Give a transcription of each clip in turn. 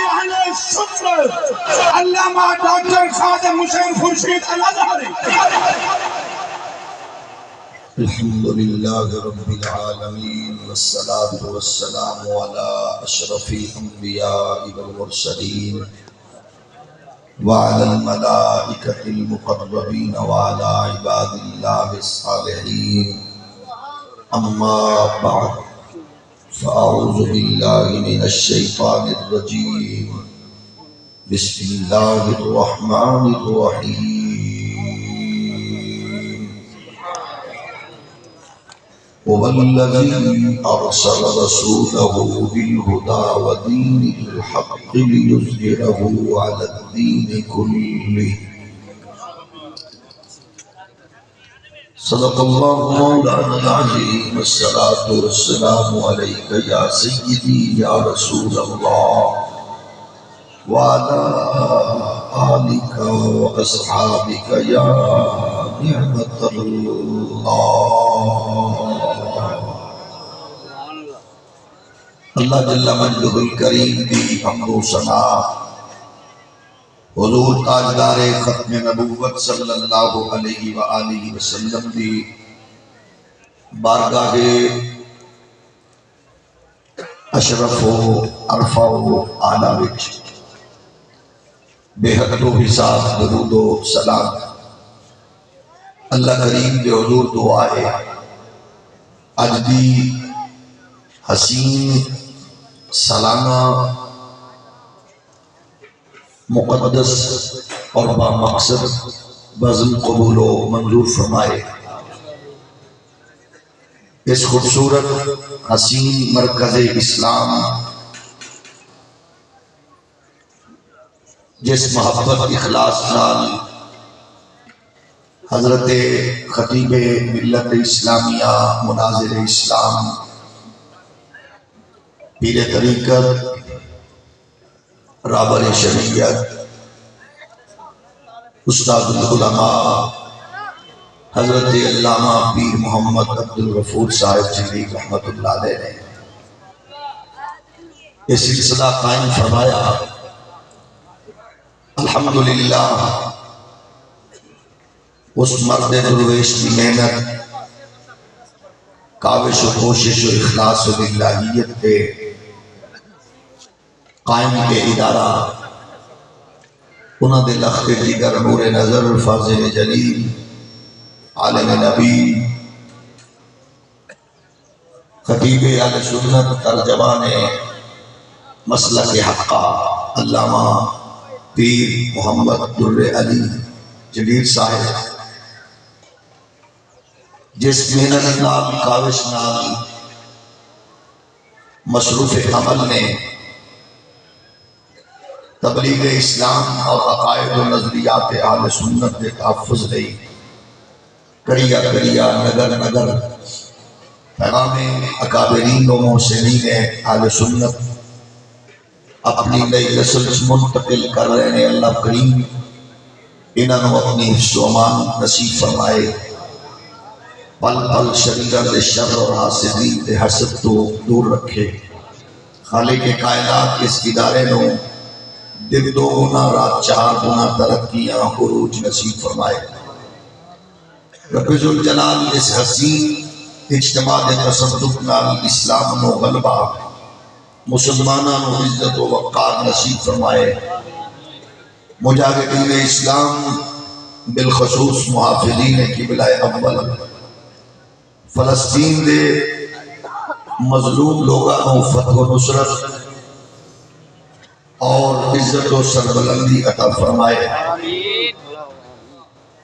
اہل شکر علامہ ڈاکٹر خادم حسین خورشید الازہری۔ الحمدللہ رب العالمین والصلاة والسلام علی اشرف الانبیاء والمرسلین وعلى الملائكة المقربين وعلى عباد الله الصالحين أما بعد فأعوذ بالله من الشيطان الرجيم بسم الله الرحمن الرحيم هو الذي أرسل رسوله بالهدى ودين الحق ليظهره على الدين كله صدق الله مولانا العظيم والصلاة والسلام عليك يا سيدي يا رسول الله وعلى آلك وأصحابك يا نعمة الله۔ اللہ جل مجدہ الکریم دی حمد و ثنا حضور تاجدار ختم نبوت صلی اللہ علیہ وآلہ وسلم دی بارگاہ اشرف و عرفہ و اعلیٰ وچ بے حد و حساب درود و سلام اللہ کریم دے حضور دعائے اج دی حسین سالانہ مقدس اور با مقصد بزم قبول و منظور فرمائے۔ اس خوبصورت حسین مرکز اسلام جس محبت اخلاص نال حضرت خطیب ملت اسلامیہ مناظر اسلام پیر طریقت رابر شریعت استاد العلماء حضرت علامہ پیر محمد عبدالغفور صاحب جلیل رحمت اللہ علیہ نے یہ سلسلہ قائم فرمایا۔ الحمدللہ اس مرد درویش کی محنت کاوش و کوشش و اخلاص و باللہیت کے قائم کے ادارہ انہاں دے لخت جگر نور نظر فاضل جلیل عالم نبی خطیب اہل سنت ترجمان مسلک حقہ علامہ پیر محمد در علی جلیل صاحب جس محنت نال کاوش نال مصروف عمل نے تبلیغ اسلام اور عقائد و نظریات اہل سنت کے تحفظ دی کریا کریا نگر نگر پیغام اکابرین و محسنین اہل سنت اپنی نئی نسل منتقل کر رہے ہیں۔ اللہ کریم انہوں نے اپنی حفظ و امان نصیب فرمائے، پل پل شریرت شر اور حاسدین دے حسد تو دور رکھے۔ خالق کائنات اس ادارے نو دن دو گنا رات چار گنا ترقیاں عروج نصیب فرمائے۔ رب ذوالجلال اس حسین اجتماع دے تصدق نال اسلام نو غلبہ مسلمانوں نو عزت و وقار نصیب فرمائے۔ مجاہدین اسلام بالخصوص محافظین قبلہ اول فلسطین دے مظلوم لوگوں فتح و نصرت اور عزت و سربلندی عطا فرمائے۔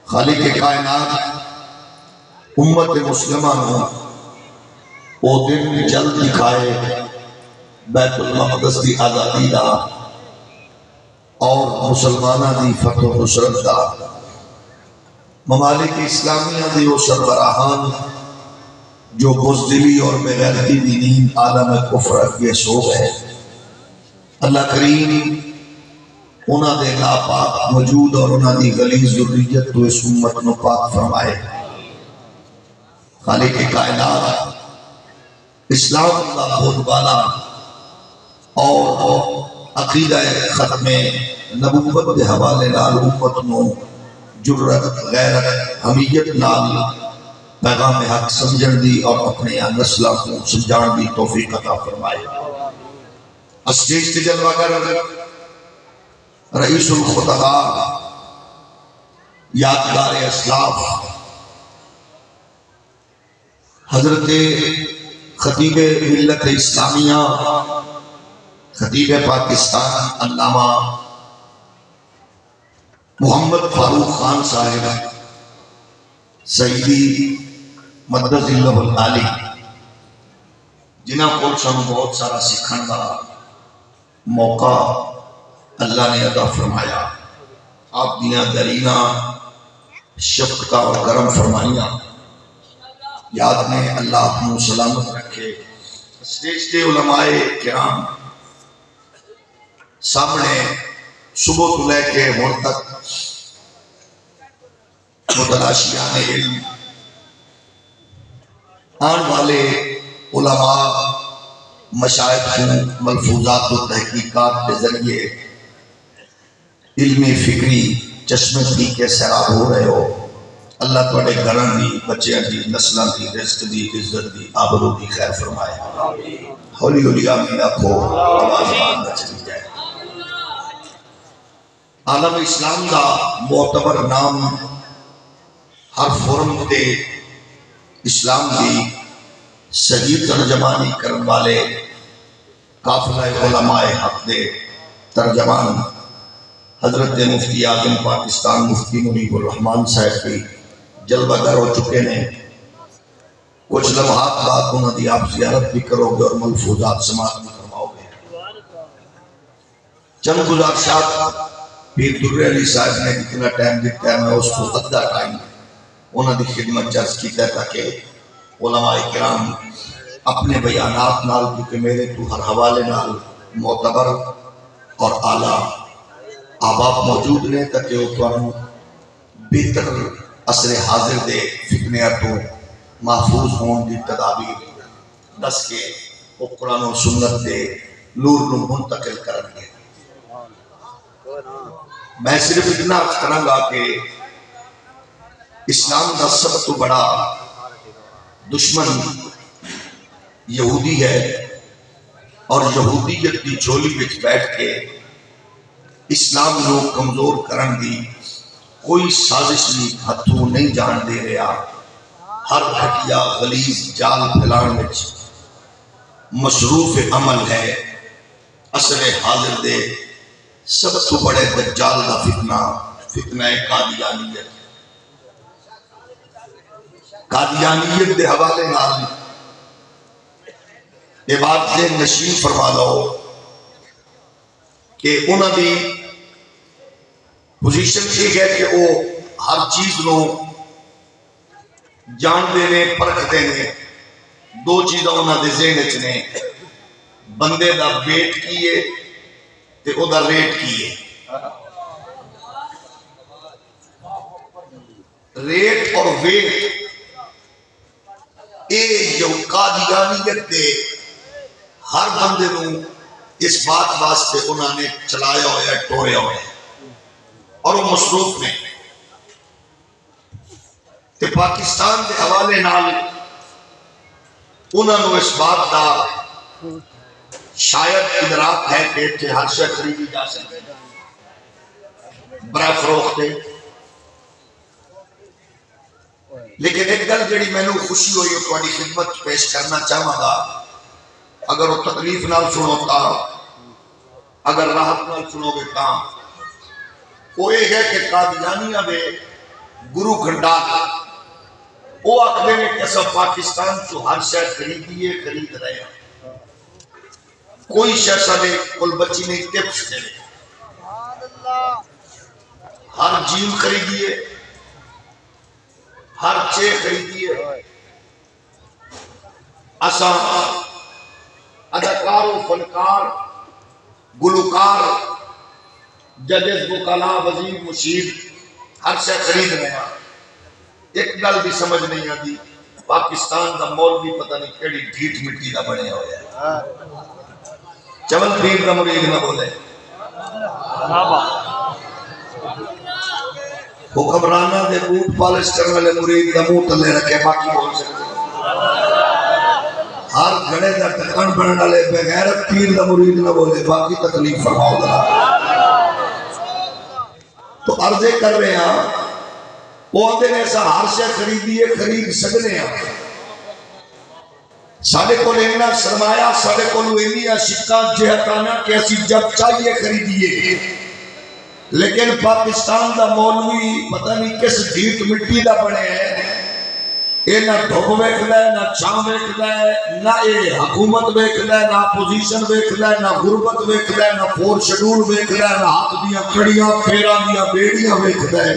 خالق کائنات امت مسلمہ نو او دن جلد دکھائے بیت المقدس دی آزادی دا اور مسلمانہ دی فتح و نصرت دا۔ ممالک اسلامیہ دی وہ سربراہان جو بزدلی اور بغیرتی دینین عالم کفر کے سو گئے، اللہ کریم انہاں دے ناپاک وجود اور انہاں دی غلیظ ذریت تو اس امت نو پاک فرمائے۔ خالق کائنات اسلام کا بہت بالا اور عقیدہ ختم نبوت کے حوالے نال امت نو جرت غیرت حمیت نال پیغام حق سمجھن دی اور اپنے نسلوں کو سمجھان دی توفیق عطا فرمائے۔ اسٹیج تے جلوہ گر رئیس الخطباء یادگار اسلاف حضرت خطیب ملت اسلامیہ خطیب پاکستان علامہ محمد فاروق خان صاحب سیدی مدد اللہ العالی جنہاں کو سانو بہت سارا سکھن کا موقع اللہ نے عطا فرمایا، آپ دیاں درینہ شفقت اور کرم فرمائیاں یاد میں اللہ اپنو سلامت رکھے۔ اسٹیج تے علماء کرام سامنے صبح تو لے کے ہون تک متلاشیان علم آن والے علماء مشائخ ملفوظات و تحقیقات کے ذریعے علمی فکری چشمے دی کے سیراب ہو رہے ہو، اللہ تواڈے گھراں دی بچیاں دی نسلاں دی رزق دی عزت دی آبرو دی خیر فرمائے۔ ہولی ہولی آمین آکھو، آواز بان نہ چلی جائے۔ عالم اسلام دا معتبر نام ہر فورم تے اسلام دی صحیح ترجمانی کرن والے قافلہ علماء حق دے ترجمان حضرت مفتی اعظم پاکستان مفتی منیب الرحمان صاحب کی جلوہ گر ہو چکے ہیں۔ کچھ لمحات بعد انہوں نے آپ زیارت بھی کرو گے اور ملفوظات سماعت بھی فرماؤ گے۔ چند گزارشات پیر در علی صاحب نے جتنا ٹائم دیتا ہے میں اس کو ادھا ٹائم انہوں نے خدمت جرس کی ہے تاکہ علماء کرام اپنے بیانات نال کیونکہ میرے تو ہر حوالے نال معتبر اور اعلیٰ آباب موجود نے تاکہ وہ تو بہتر عصر حاضر دے فتنیاں تو محفوظ ہون دی تدابیر دس کے وہ قرآن و سنت دے نور نو منتقل کرن گے۔ میں صرف اتنا کروں گا کہ اسلام کا سب تو بڑا دشمن یہودی ہے اور یہودیت کی جھولی وچ بیٹھ کے اسلام نو کمزور کرن دی کوئی سازش نہیں ہتھوں نہیں جان دے رہا، ہر گھٹیا غلیظ جال پھیلان وچ مصروف عمل ہے۔ عصر حاضر دے سب تو بڑے دجال کا فتنہ قادیانیت۔ قادیانیت دے حوالے نال یہ بات سے نشین فرما لو کہ انہوں دی پوزیشن یہ ہے کہ وہ ہر چیز نو جان دینے پرکھ دینے دو چیزاں انہوں دے ذہن وچ نے، بندے دا ویٹ کیے تے او دا ریٹ کیے۔ ریٹ اور ویٹ اے جو قادیانیت دے ہر بندے نو اس بات واسطے انہوں نے چلایا ہویا ٹوریا ہویا اور وہ مصروف نے تے پاکستان دے حوالے نال انہوں نے اس بات دا شاید ادراک ہے کہ اتنے ہر شے خریدی جا سکتے برائے فروخت ہے، لیکن ایک گل جڑی میں نے خوشی ہوئی تو تھوڑی خدمت پیش کرنا چاہوں گا، اگر وہ تکلیف نال سنو تا اگر راحت نال سنو گے تا وہ یہ ہے کہ قادیانیہ دے گرو گھنڈال وہ آخر نے کہ سب پاکستان تو ہر شے خریدیے خرید رہے ہیں، کوئی شے سارے کل بچی نہیں ٹپس دے ہر جیم خریدیے ہر چے خریدیے۔ اساں اداکار و فنکار گلوکار ججز وکلا وزیر مشیر ہر شے خرید رہے ہیں۔ ایک گل بھی سمجھ نہیں آتی پاکستان دا مولوی پتہ نہیں کیڑی ڈھیٹ مٹی دا بنے ہویا ہے، چول پیر کا مرید نہ بولے، حکمرانہ دے بوٹ پالش کرنے والے مرید کا منہ تلے رکھے باقی بول سکتے، ہر گھڑے دا ٹکن بننے والے بغیرت پیر کا مرید نہ بولے باقی تکلیف فرماؤ ذرا۔ تو عرضے کر رہے ہیں وہ آدھے نے ایسا ہر شے خریدیے خرید سکنے ہیں، ساڑھے کو لینا سرمایہ ساڑھے کو لینیا شکا جہتانا کہ ایسی جب چاہیے خریدیے، لیکن پاکستان دا مولوی پتہ نہیں کس ڈھیٹ مٹی دا بنے ہیں، یہ نہ دھوپ ویکھدا ہے نہ چھاں ویکھدا ہے، نہ یہ حکومت ویکھدا ہے نہ اپوزیشن ویکھدا ہے نہ غربت ویکھدا ہے نہ فور شیڈول ویکھدا ہے نہ ہاتھ دیاں کڑیاں پیراں دیاں بیڑیاں ویکھدا ہے۔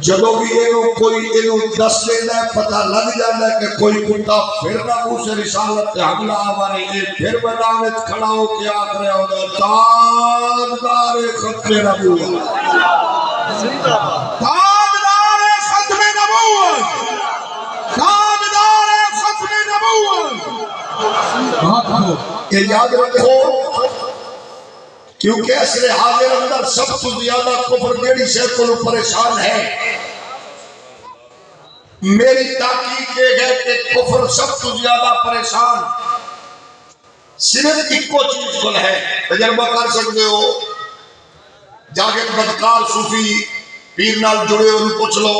جدو بھی اینو دس دینا ہے پتہ لگ جانا ہے کہ کوئی کتا پھر نبو سے رسالت حملہ آوانی ہے، پھر میدانت کھڑا ہو کے آکھ رہے ہوگا تاجدار ختم نبوت، تاجدار ختم نبوت، تاجدار ختم نبوت۔ یہ یاد رکھو کیونکہ اصل حاضر اندر سب سے زیادہ کفر دیڑی سے کلو پریشان ہے۔ میری تحقیق یہ ہے کہ کفر سب سے زیادہ پریشان صرف ایک کو چیز کل ہے، تجربہ کر سکتے ہو، جاگت بدکار صوفی پیر نال جڑے ان پوچھ لو،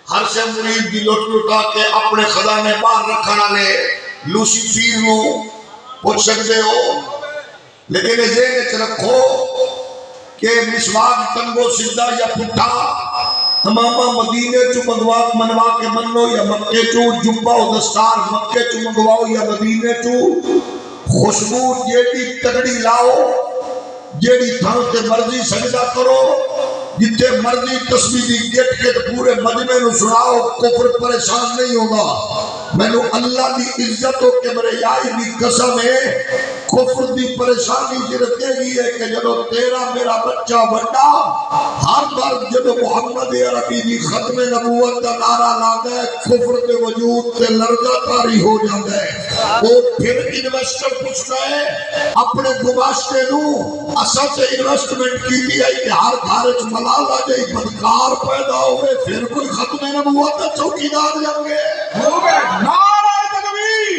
ہر سے مرید دی لٹ لٹا کے اپنے خزانے باہر رکھنا لے لوسی پیر نو پوچھ سکتے ہو، لیکن ذہن چ رکھو کہ مسواک تنگو سیدھا یا پٹھا تماما مدینے چو منوا کے منو یا مکے چو جبہ و دستار مکے چو منگواؤ یا مدینے چو خوشبو جیڑی تگڑی لاؤ، جیڑی تھان تے مرضی سجدہ کرو، جتے مرضی تسبیح دی گٹ کے پورے مجمع نو سناؤ، کفر پریشان نہیں ہوگا۔ میں نے اللہ دی عزت و کبریائی دی قسم ہے، کفر دی پریشانی کی رکھے گی ہے کہ جدو تیرا میرا بچہ بڑا ہر بار جدو محمد عربی دی ختم نبوت دا نعرہ لاتا ہے کفر کے وجود تے لرزہ تاری ہو جاتا ہے، وہ پھر انویسٹر پوچھتا ہے اپنے گماشتے نو اسا سے انویسٹمنٹ کی بھی ہے کہ ہر گھارج ملال آ جائے بدکار پیدا ہوئے پھر کوئی ختم نبوت دا چوکیدار جائیں گے۔ نعرہ تکبیر،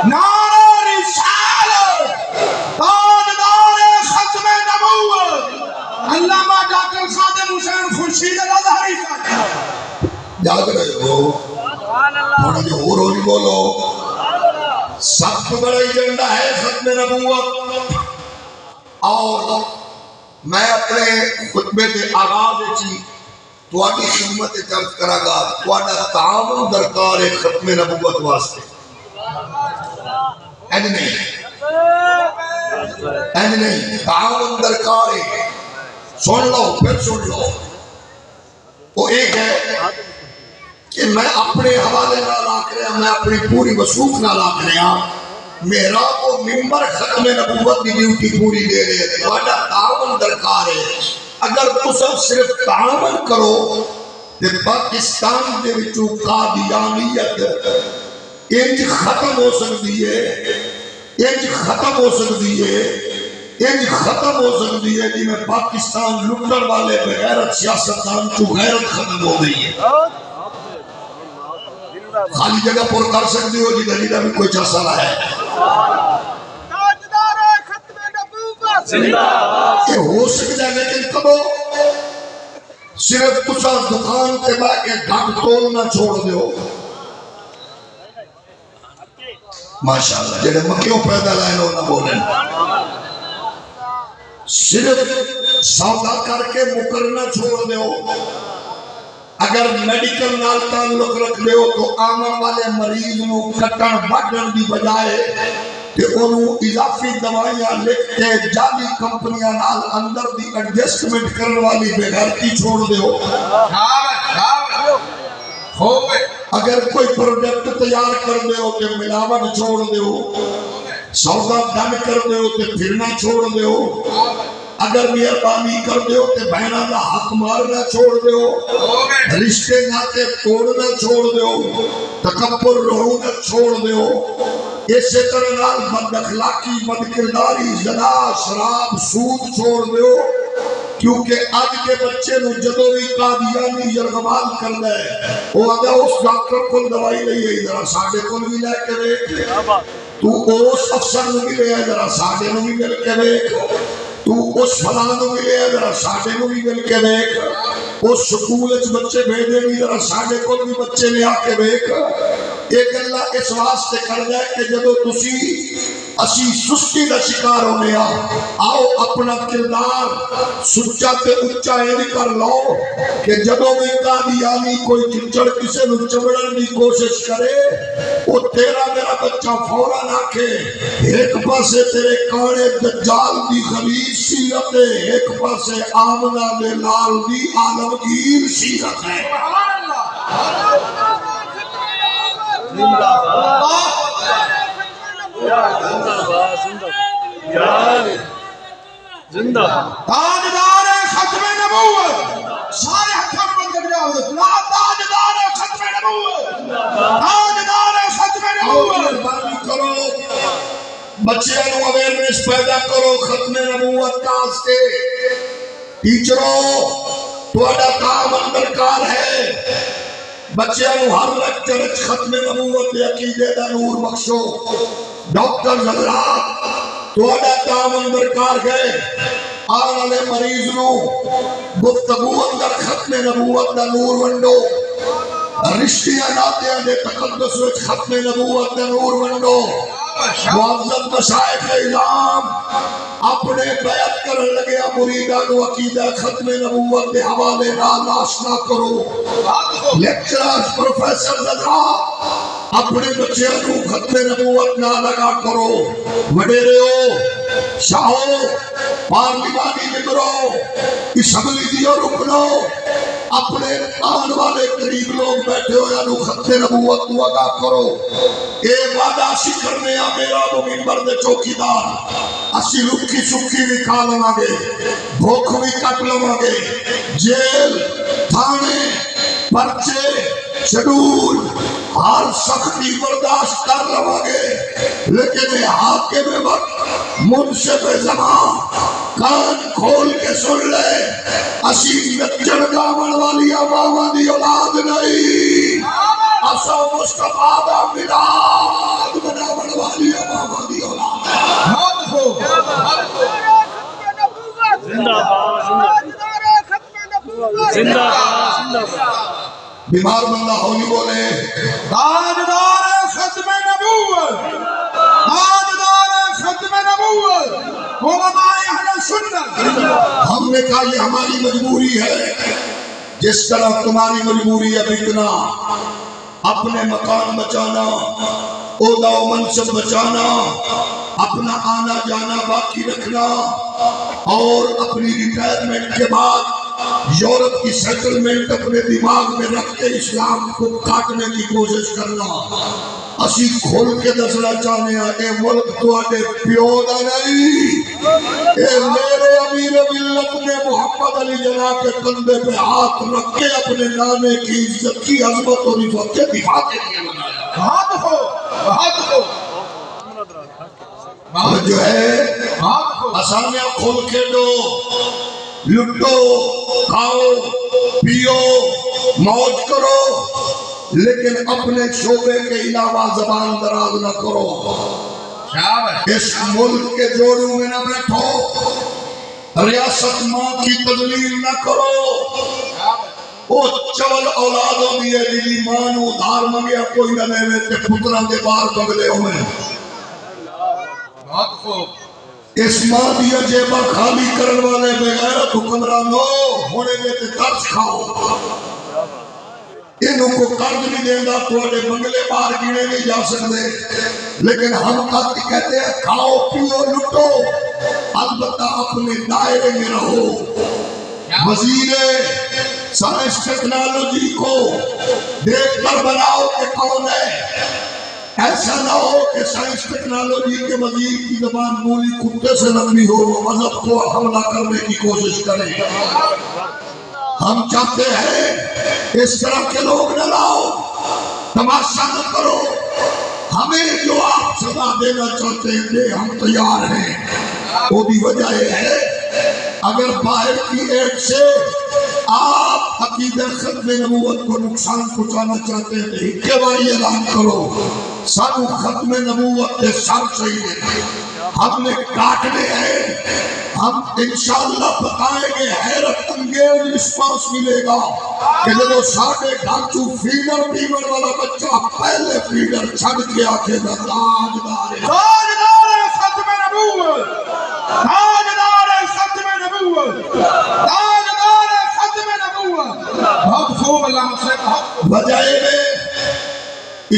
نعرہ رسالت، تاجدار ختم نبوت، علامہ ڈاکٹر خادم حسین خورشید الازہری کا یاد رہے ہو، تھوڑا جو اور نہیں بولو، سب سے بڑا ایجنڈا ہے ختم نبوت۔ اور میں اپنے خطبے کے آغاز چی تواڈی خدمت چرچ کرا گا، تواڈا تعاون درکار ہے ختم نبوت واسطے، نہیں تعاون درکار ہے، سن لو پھر سن لو۔ وہ ایک ہے کہ میں اپنے حوالے نہ لاکھ رہا، میں اپنی پوری وسوخ نہ لاکھ رہا، میرا وہ ممبر ختم نبوت کی ڈیوٹی پوری دے رہے ہیں، تواڈا تعاون درکار ہے۔ اگر تساں صرف تعاون کرو کہ پاکستان دے وچوں قادیانیت انج ختم ہو سکتی ہے، انج ختم ہو سکتی ہے، انج ختم ہو سکتی ہے جی میں پاکستان لٹن والے بغیرت سیاستدان تو غیرت ختم ہو گئی ہے۔ خالی جگہ پر کر سکتے ہو جی دلیلہ بھی کوئی چاسا نہ ہے۔ یہ ہو سکتا ہے لیکن کبھو صرف تسا دکان کے با کے گھٹ تولنا چھوڑ دیو، ماشاءاللہ جڑے مکیوں پیدا لائے لو نہ بولیں، صرف سودا کر کے مکرنا چھوڑ دیو۔ اگر میڈیکل نال تعلق رکھ دیو تو آمن والے مریض نو کٹن بڑھن دی بجائے کہ انہوں اضافی دوائیاں لکھ کے جعلی کمپنیاں نال اندر دی ایڈجسٹمنٹ کرنے والی بےغیرتی چھوڑ دیو۔ اگر کوئی پروڈکٹ تیار کر دیو کہ ملاوٹ چھوڑ دیو، سودا ڈن کر دیو تے پھرنا چھوڑ دیو، اگر مہربانی کر دیو تے بہناں دا حق مارنا چھوڑ دیو، رشتے ناتے توڑنا چھوڑ دیو، تکبر رونا چھوڑ دیو، اسی طرح بد اخلاقی بد کرداری زنا شراب سود چھوڑ دیو کیونکہ آج کے بچے نو جدو بھی قادیانی یرغمال کرنا ہے وہ آگا اس ڈاکٹر کو دوائی لئی ہے ذرا ساڑھے کو بھی لے کے دیکھ تو اس افسر نو بھی لے ہے ذرا ساڑھے نو بھی مل کے دیکھ تو اس فلان نو بھی لے ہے ذرا ساڑھے نو بھی مل کے دیکھ اس سکول اچ بچے بھیجے بھی ذرا ساڑھے کو بھی بچے لے آ کے دیکھ ایک اللہ اس واسطے کر دے کہ جدو تسی اسی سستی دا شکار ہونے آؤ اپنا کردار سچا تے اچا یہ کر لو کہ جدو بھی قادیانی کوئی چچڑ کسے نو چمڑن دی کوشش کرے وہ تیرا میرا بچہ فوراں آکے ایک پاسے تیرے کانے دجال دی خبیث سیرت ہے ایک پاسے آمنہ دے لال دی عالمگیر سیرت ہے زندہ تاجدار ختم نبوت سارے ہتھوں بند کر جاؤ تاجدار ختم نبوت تاجدار ختم نبوت مہربانی کرو بچیاں نو اویئرنس پیدا کرو ختم نبوت کا واسطے ٹیچروں تہاڈا کام اندر کار ہے بچیاں نو ہر لیکچر وچ ختم نبوت دے عقیدے دا نور بخشو ڈاکٹر حضرات تہاڈا کام اندر کار گئے آن والے مریض نو گفتگو اندر ختم نبوت دا نور ونڈو رشتیاں ناتیاں دے تقدس وچ ختم نبوت دا نور ونڈو معزز مشائخ اعظام اپنے بیعت کرن لگیا مریداں نو عقیدہ ختم نبوت دے حوالے نال آشنا کرو لیکچرز پروفیسر حضرات اپنے بچیاں کو ختم نبوت نہ لگا کرو وڈیرو شاہو پارلیمانی ممبرو اسمبلی دیو رکنو اپنے آن والے قریب لوگ بیٹھے ہو یا نو ختم نبوت کو ادا کرو اے وعدہ سی کرنے آ میرا دو ممبر دے چوکیدار اسی رکھی سکھی بھی کھا لواں گے بھوک بھی کٹ لواں گے جیل تھانے پرچے شڈول ہر سختی برداشت کر لواں گے لیکن حاکم وقت منصف زمان کان کھول کے سن لے اسی نچڑ گاون والی عوامہ دی اولاد نہیں اسا مصطفیٰ دا میلاد مناون والی عوامہ دی اولاد زندہ زندہ بیمار بندہ ہولی بولے تاجدار ختم نبوت تاجدار ختم نبوت علماء اہل سنت ہم نے کہا یہ ہماری مجبوری ہے جس طرح تمہاری مجبوری ہے بکنا اپنے مکان بچانا عہدہ و منصب بچانا اپنا آنا جانا باقی رکھنا اور اپنی ریٹائرمنٹ کے بعد یورپ کی سیٹلمنٹ اپنے دماغ میں رکھ کے اسلام کو کاٹنے کی کوشش کرنا اسی کھول کے دسنا چاہنے ہیں اے ملک تو آنے پیو دا نہیں اے میرے امیر ملت نے محمد علی جناح کے کندھے پہ ہاتھ رکھ کے اپنے نانے کی عزت کی عظمت اور عزت کے دفاع کے لیے بنایا بہت ہو جو ہے آسانیاں کھول کے دو لٹو کھاؤ پیو موج کرو لیکن اپنے شعبے کے علاوہ زبان دراز نہ کرو اس ملک کے جوڑوں میں نہ بیٹھو ریاست ماں کی تدلیل نہ کرو وہ چول اولادوں بھی ہے جی ماں نو دھار منگیا کوئی نہ لے تے پتران دے بار بگلے ہوئے بہت خوب اس ماں دیا جیبا خالی کرن والے بغیرت حکمرانو ہونے دے تے قرض کھاؤ انہوں کو قرض بھی دینا تھوڑے بنگلے بار گینے نہیں جا سکتے لیکن ہم کہتے ہیں کھاؤ پیو لٹو البتہ اپنے دائرے میں رہو وزیر سائنس ٹیکنالوجی کو دیکھ کر بناؤ کہ کون ہے ایسا نہ ہو کہ سائنس ٹیکنالوجی کے وزیر کی زبان بولی کتے سے لمبی ہو وہ مذہب کو حملہ کرنے کی کوشش کریں ہم چاہتے ہیں اس طرح کے لوگ نہ لاؤ تماشا نہ کرو ہمیں جو آپ سزا دینا چاہتے ہیں دے، ہم تیار ہیں۔ وہ بھی وجہ یہ ہے اگر باہر کی ایڈ سے آپ عقیدہ ختم نبوت کو نقصان پہنچانا چاہتے ہیں تو ایک بار اعلان کرو سانو ختم نبوت کے سر چاہیے، ہم نے کاٹنے ہیں، ہم انشاءاللہ بتائیں گے۔ حیرت انگیز رسپانس ملے گا کہ جب ساڑھے گھانچو فیڈر بیمر والا بچہ پہلے فیڈر چھڑ کے آکے گا تاجدار تاجدار ختم نبوت، تاجدار ختم نبوت، تاجدار ختم نبوت۔ بہت خوب اللہ سے کہا بجائے میں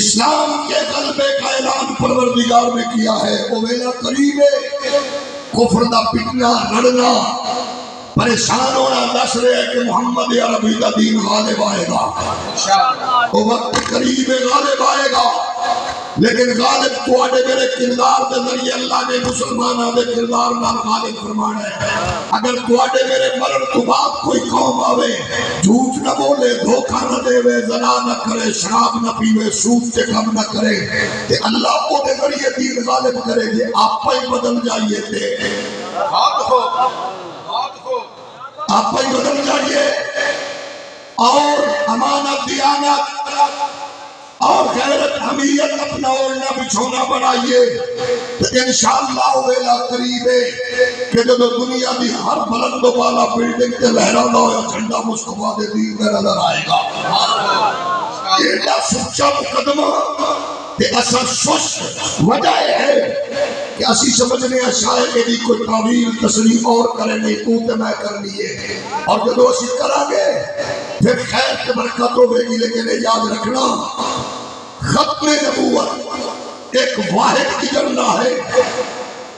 اسلام کے غلبے کا اعلان پروردگار نے کیا ہے۔ وہ ویلا قریب ہے، کفر دا پٹنا لڑنا پریشان ہونا دس رہے ہے کہ محمد عربی دا دین غالب آئے گا، وہ وقت قریب غالب آئے گا، لیکن غالب تو آنے میرے کردار دے ذریعے اللہ نے مسلمانہ دے کردار نال غالب فرمانا ہے۔ اگر تو آنے میرے مرن تو بعد کوئی قوم آوے جھوٹ نہ بولے، دھوکہ نہ دے وے، زنا نہ کرے، شراب نہ پیوے، سود سے کم نہ کرے، کہ اللہ کو دے ذریعے دین غالب کرے گے، آپ پہ بدل جائیے تھے، آپ پہ بدل جائیے، اور امانت دیانت اور غیرت حمیت اپنا اوڑھنا بچھونا بنائیے، تو انشاءاللہ ویلا قریب ہے کہ جب دنیا دی ہر بلند و بالا بلڈنگ تے لہرانا ہو جھنڈا مصطفیٰ دے دین میں نظر آئے گا۔ یہ دا سچا مقدمہ کہ اثر سوش وجہ ہے کہ اسی سمجھنے شاید کہ کوئی تعویل تصریح اور کرے نہیں، تو تے میں کرنی ہے، اور جب اسی کرا گے پھر خیر کے برکت ہوگی، لیکن یاد رکھنا ختم نبوت ایک واحد ایجنڈا ہے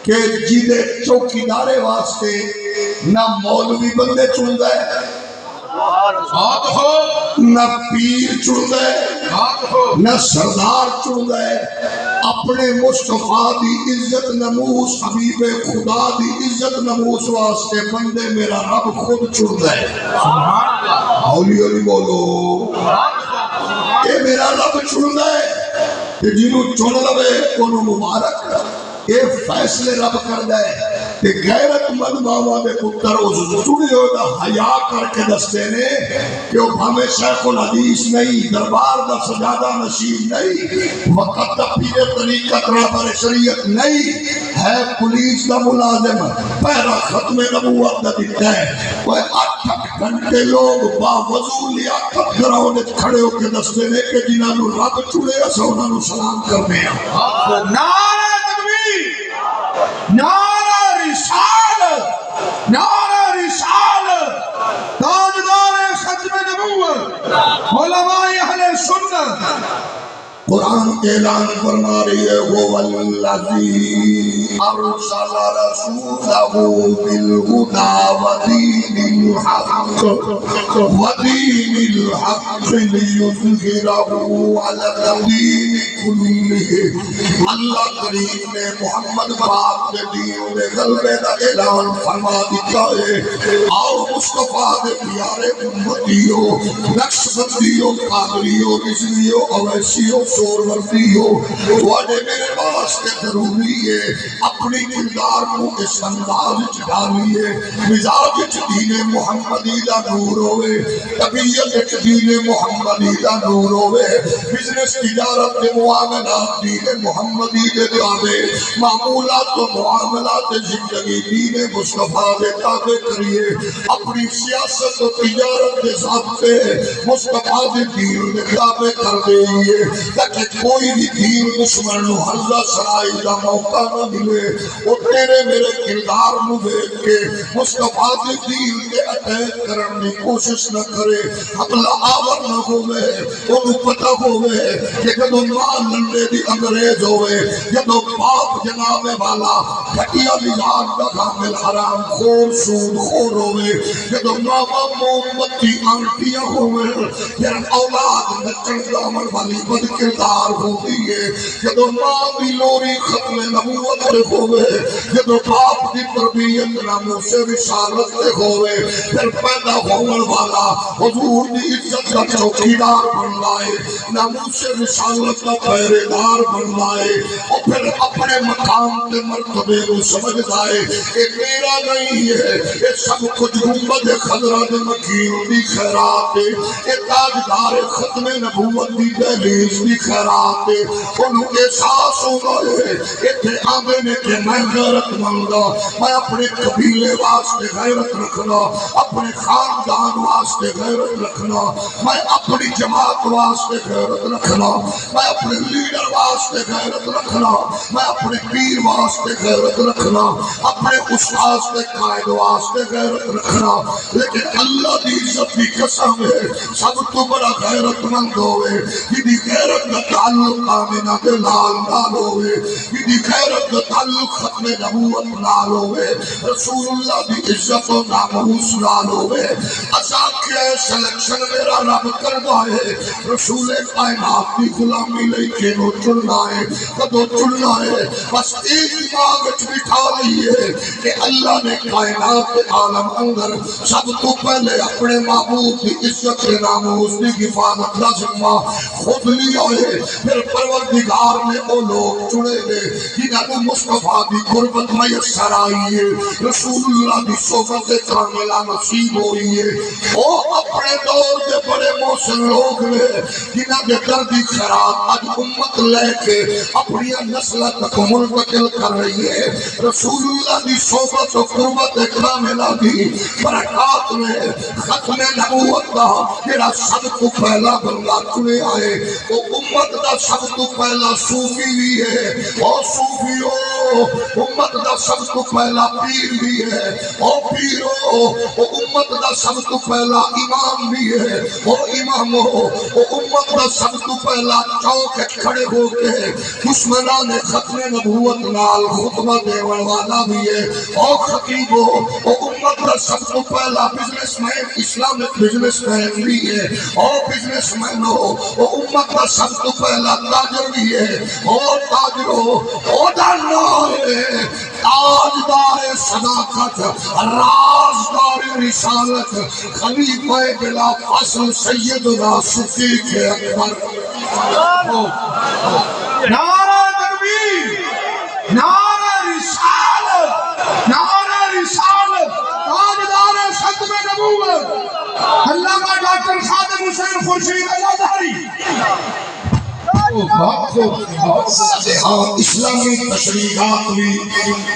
کہ جیدے چوکیدارے واسطے نہ مولوی بندے چن دے، نہ پیر چن دے، نہ سردار چن دے، اپنے مصطفیٰ دی عزت نموس حبیب خدا دی عزت نموس واسطے بندے میرا رب خود چن دے۔ اولی اولی بولو، یہ میرا رب چن دے کہ جنہوں چن لوے انہوں مبارک، یہ فیصلے رب کر دے کہ غیرت مند ماما دے پتر اس چنے ہوئے دا حیا کر کے دستے نے کہ وہ ہمیں شیخ الحدیث نہیں، دربار دا سجادہ نشین نہیں، وقت دا پیر طریقت رہبر شریعت نہیں، ہے پولیس دا ملازم، پہرا ختم نبوت دا دیتا ہے۔ وہ 8 گھنٹے لوگ باوضو لیا کب گراؤنے کھڑے ہو کے دستے نے کہ جنہاں نو رب چڑے اسا انہاں نو سلام کرنے ہیں۔ نعرہ تکبیر، نعرہ رسالت، نعرہ رسالت، تاجدار ختم نبوت، علماء اہل سنت۔ قرآن اعلان فرما رہی ہے وَالَّذِي أَرْسَلَ رَسُولَهُ بِالْهُدَى وَدِينِ الْحَقِّ لِيُظْهِرَهُ عَلَى الدِّينِ كُلِّهِ۔ اللہ کریم نے محمد پاک کے دین میں غلبے کا اعلان فرما دیتا ہے، اور مصطفیٰ کے پیارے امتیوں، نقشبندیوں، قادریوں، رضویوں، اویسیوں، شور وردی ہو، وعدے میرے واسطے ضروری ہے اپنی کردار کو اس انداز ڈالیے، مزاج دین محمدی دا نور ہوئے، طبیعت دین محمدی دا نور ہوئے، بزنس تجارت معاملات دین محمدی دے تابع، معمولات و معاملات زندگی دین مصطفیٰ دے تابع کریے، اپنی سیاست و تجارت کے ضابطے مصطفیٰ دے دین دے تابع کر دئیے، کہ کوئی بھی دین دشمن نو حلزہ سرائی دا موقع نہ ملے، وہ تیرے میرے کردار نو دیکھ کے مصطفیٰ دی دین کے اٹیک کرنے کی کوشش نہ کرے، حملہ آور نہ ہوئے، انہوں پتہ ہوئے کہ جدو ماں لنڈے دی انگریز ہوئے، جدو باپ جناب والا گھٹیا مزاج دا کامل حرام خور سود خور ہوئے، جدو ماما موم بتی آنٹیاں ہوئے، پھر اولاد نچن دامن والی بدکر سمجھدار ہوتی ہے جدو ماں دی لوری ختم نبوت دے ہوئے جدو باپ دی تربیت ناموس رسالت دے ہوئے پھر پیدا ہونے والا حضور دی عزت کا چوکیدار بن لائے ناموس رسالت کا پہرے دار بن لائے اور پھر اپنے مقام تے مرتبے کو سمجھ جائے کہ میرا نہیں ہے یہ سب کچھ گنبد خضرا دے مکین دی خیرات ہے یہ تاجدار ختم نبوت دی دہلیز دی خیرات ہے انہوں احساس ہو گئے اتنے آمدے نے کہ میں غیرت مندہ میں اپنے قبیلے واسطے غیرت رکھنا اپنے خاندان واسطے غیرت رکھنا میں اپنی جماعت واسطے غیرت رکھنا میں اپنے لیڈر واسطے غیرت رکھنا میں اپنے پیر واسطے غیرت رکھنا اپنے استاد کے قائد واسطے غیرت رکھنا لیکن اللہ دی عزت کی قسم ہے سب تو بڑا غیرت مند ہوئے جدی غیرت کا تعلق آمینہ کے لال نال ہوئے جدی غیرت کا تعلق ختم نبوت نال ہوئے رسول اللہ دی عزت و ناموس نال ہوئے ازا کیا سلیکشن میرا رب کردہ ہے رسول کائنات کی غلامی لے کے نو چلنا ہے کدو چلنا ہے بس ایک دماغ بٹھا لئیے کہ اللہ نے کائنات کے عالم اندر سب تو پہلے اپنے محبوب کی عزت کے ناموس کی حفاظت کا ذمہ خود لیا ہے پھر پروردگار نے وہ لوگ چنے گئے جنہوں مصطفیٰ کی قربت میسر آئی ہے رسول اللہ کی صحبت کاملہ نصیب ہوئی ہے وہ اپنے دور کے بڑے محسن لوگ نے جنہوں نے دردی خیرات آج امت لے کے اپنی نسل تک منتقل کر رہی ہے رسول اللہ کی صحبت و قربت کاملہ کی برکات میں ختم نبوت کا جڑا سب کو پہلا بندہ چنے آئے وہ امت کا سب کو پہلا صوفی بھی ہے اور صوفی ہو امت کا سب کو پہلا پیر بھی ہے اور پیر ہو امت کا سب کو پہلا امام بھی ہے اور امام ہو امت کا سب کو پہلا چوک کھڑے ہو کے دشمنان ختم نبوت نال خطبہ دیوان والا بھی ہے اور خطیب ہو امت کا سب کو پہلا business man Islamic business man بھی ہے اور بزنس مین ہو امت کا سب کو پہلا تاجر بھی ہے اور تاجر ہو تاجدار صداقت رازدار رسالت خلیفہ بلا فصل سیدنا صدیق اکبر نعرہ تکبیر نعرہ رسالت تاجدار ختم نبوت علامہ ڈاکٹر خادم حسین خورشید الازہری اسلامی تشریحات بھی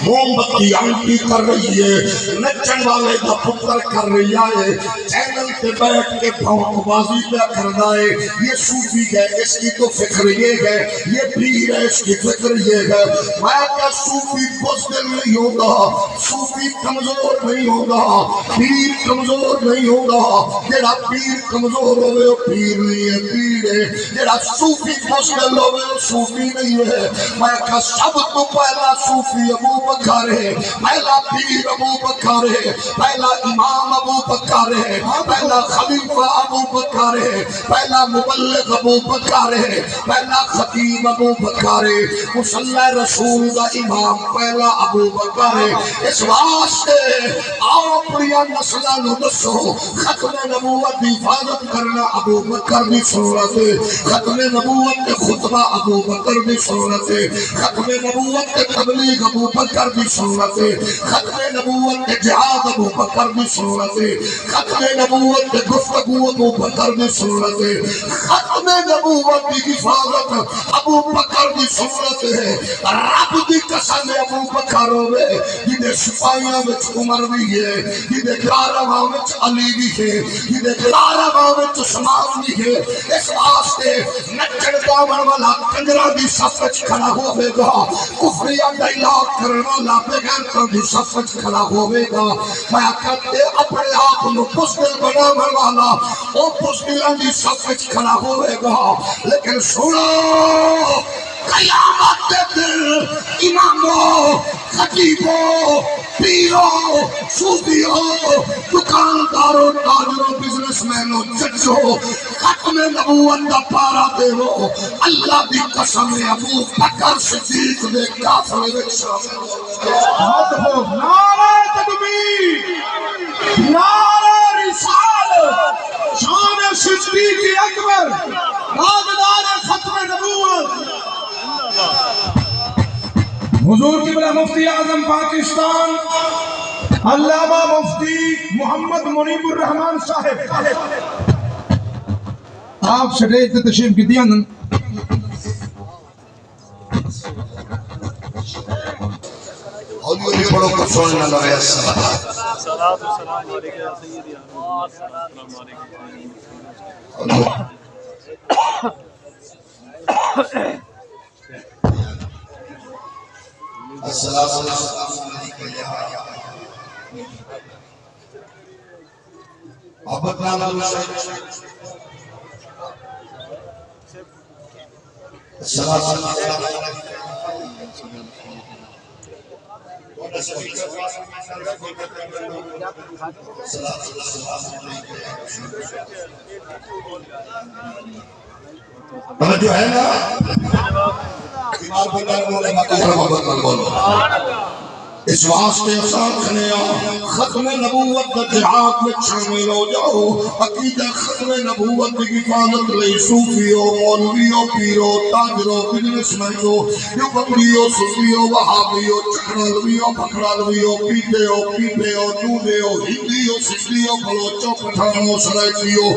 موم بتی آنٹی کر رہی ہے نچن والے کا پتر کر رہی ہے چینل پہ بیٹھ کے بھونک بازی پہ کرنا ہے یہ صوفی ہے اس کی تو فکر یہ ہے یہ پیر ہے اس کی فکر یہ ہے میں کیا صوفی بزدل نہیں ہوگا صوفی کمزور نہیں ہوگا پیر کمزور نہیں ہوگا جڑا پیر کمزور ہوئے وہ پیر نہیں ہے پیر ہے جڑا صوفی بزدل ہوئے وہ صوفی نہیں ہے میں کہا سب تو پہلا صوفی ابو بکر ہے پہلا پیر ابو بکر ہے پہلا امام ابو بکر ہے پہلا خلیفہ ابو بکر ہے پہلا مبلغ ابو بکر ہے پہلا خطیب ابو بکر ہے مصلی رسول کا امام پہلا ابو بکر ہے اس واسطے آؤ اپنی نسلہ نو دسو ختم نبوت کی حفاظت کرنا ابو بکر کی سنت ہے ختم نبوت کے خطبہ ابو بکر کی سنت ہے ختم نبوت کے تبلیغ ابو بکر کی سنت ہے ختم نبوت کے جہاد ابو بکر کی سنت ہے ختم نبوت کے گفتگو ابو بکر کی سنت ہے ختم نبوت کی حفاظت ابو بکر کی سنت ہے رب کی قسم ابو بکر ہوئے جنہیں سپاہیاں وچ عمر بھی ہے جنہیں کارواں وچ علی بھی ہے جنہیں کارواں وچ عثمان بھی ہے اس واسطے نچڑ گاون والا کنجرا دی صف وچ کھڑا ہوئے گا کفریہ ڈائلاگ کرنے والا بغیرتاں دی صف وچ کھڑا ہوئے گا میں کہتے اپنے آپ نو بزدل بنانے والا او بزدلاں دی صف وچ کھڑا ہوئے گا لیکن سنو قیامت کے دن اماموں، خطیبوں، پیروں، صوفیوں، دکانداروں، تاجروں، بزنس مینوں، ججوں، ختم نبوت کا پارا دیو، اللہ دی قسم ابو بکر صدیق دے قافلے وچ شامل ہو۔ نعرہ تکبیر، نعرہ رسالت، شان صدیق اکبر، تاجدار ختم نبوت۔ حضور قبلہ مفتی اعظم پاکستان علامہ مفتی محمد منیب الرحمان صاحب آپ سٹیج تے تشریف کی دیا نا۔ ہولی ہولی پڑھو کچھ سننا لگے السلام الصلاۃ والسلام علیک یا سیدی السلام علیکم۔ السلام علیکم یا محبت نام السلام علیکم۔ جو ہے نا اس واسطے ساتھنیا ختم نبوت کا جہاد میں شامل ہو جاؤ، عقیدہ ختم نبوت کی حفاظت لئی صوفیوں، مولویوں، پیروں، تاجروں، بزنس مینوں، دیوبندیوں، سنیوں، وہابیوں، چکرالویوں، پکڑالویوں، پیٹےوں، نونےوں، ہندیوں، سکھیوں، بلوچوں، پٹھانوں، سرائکیوں،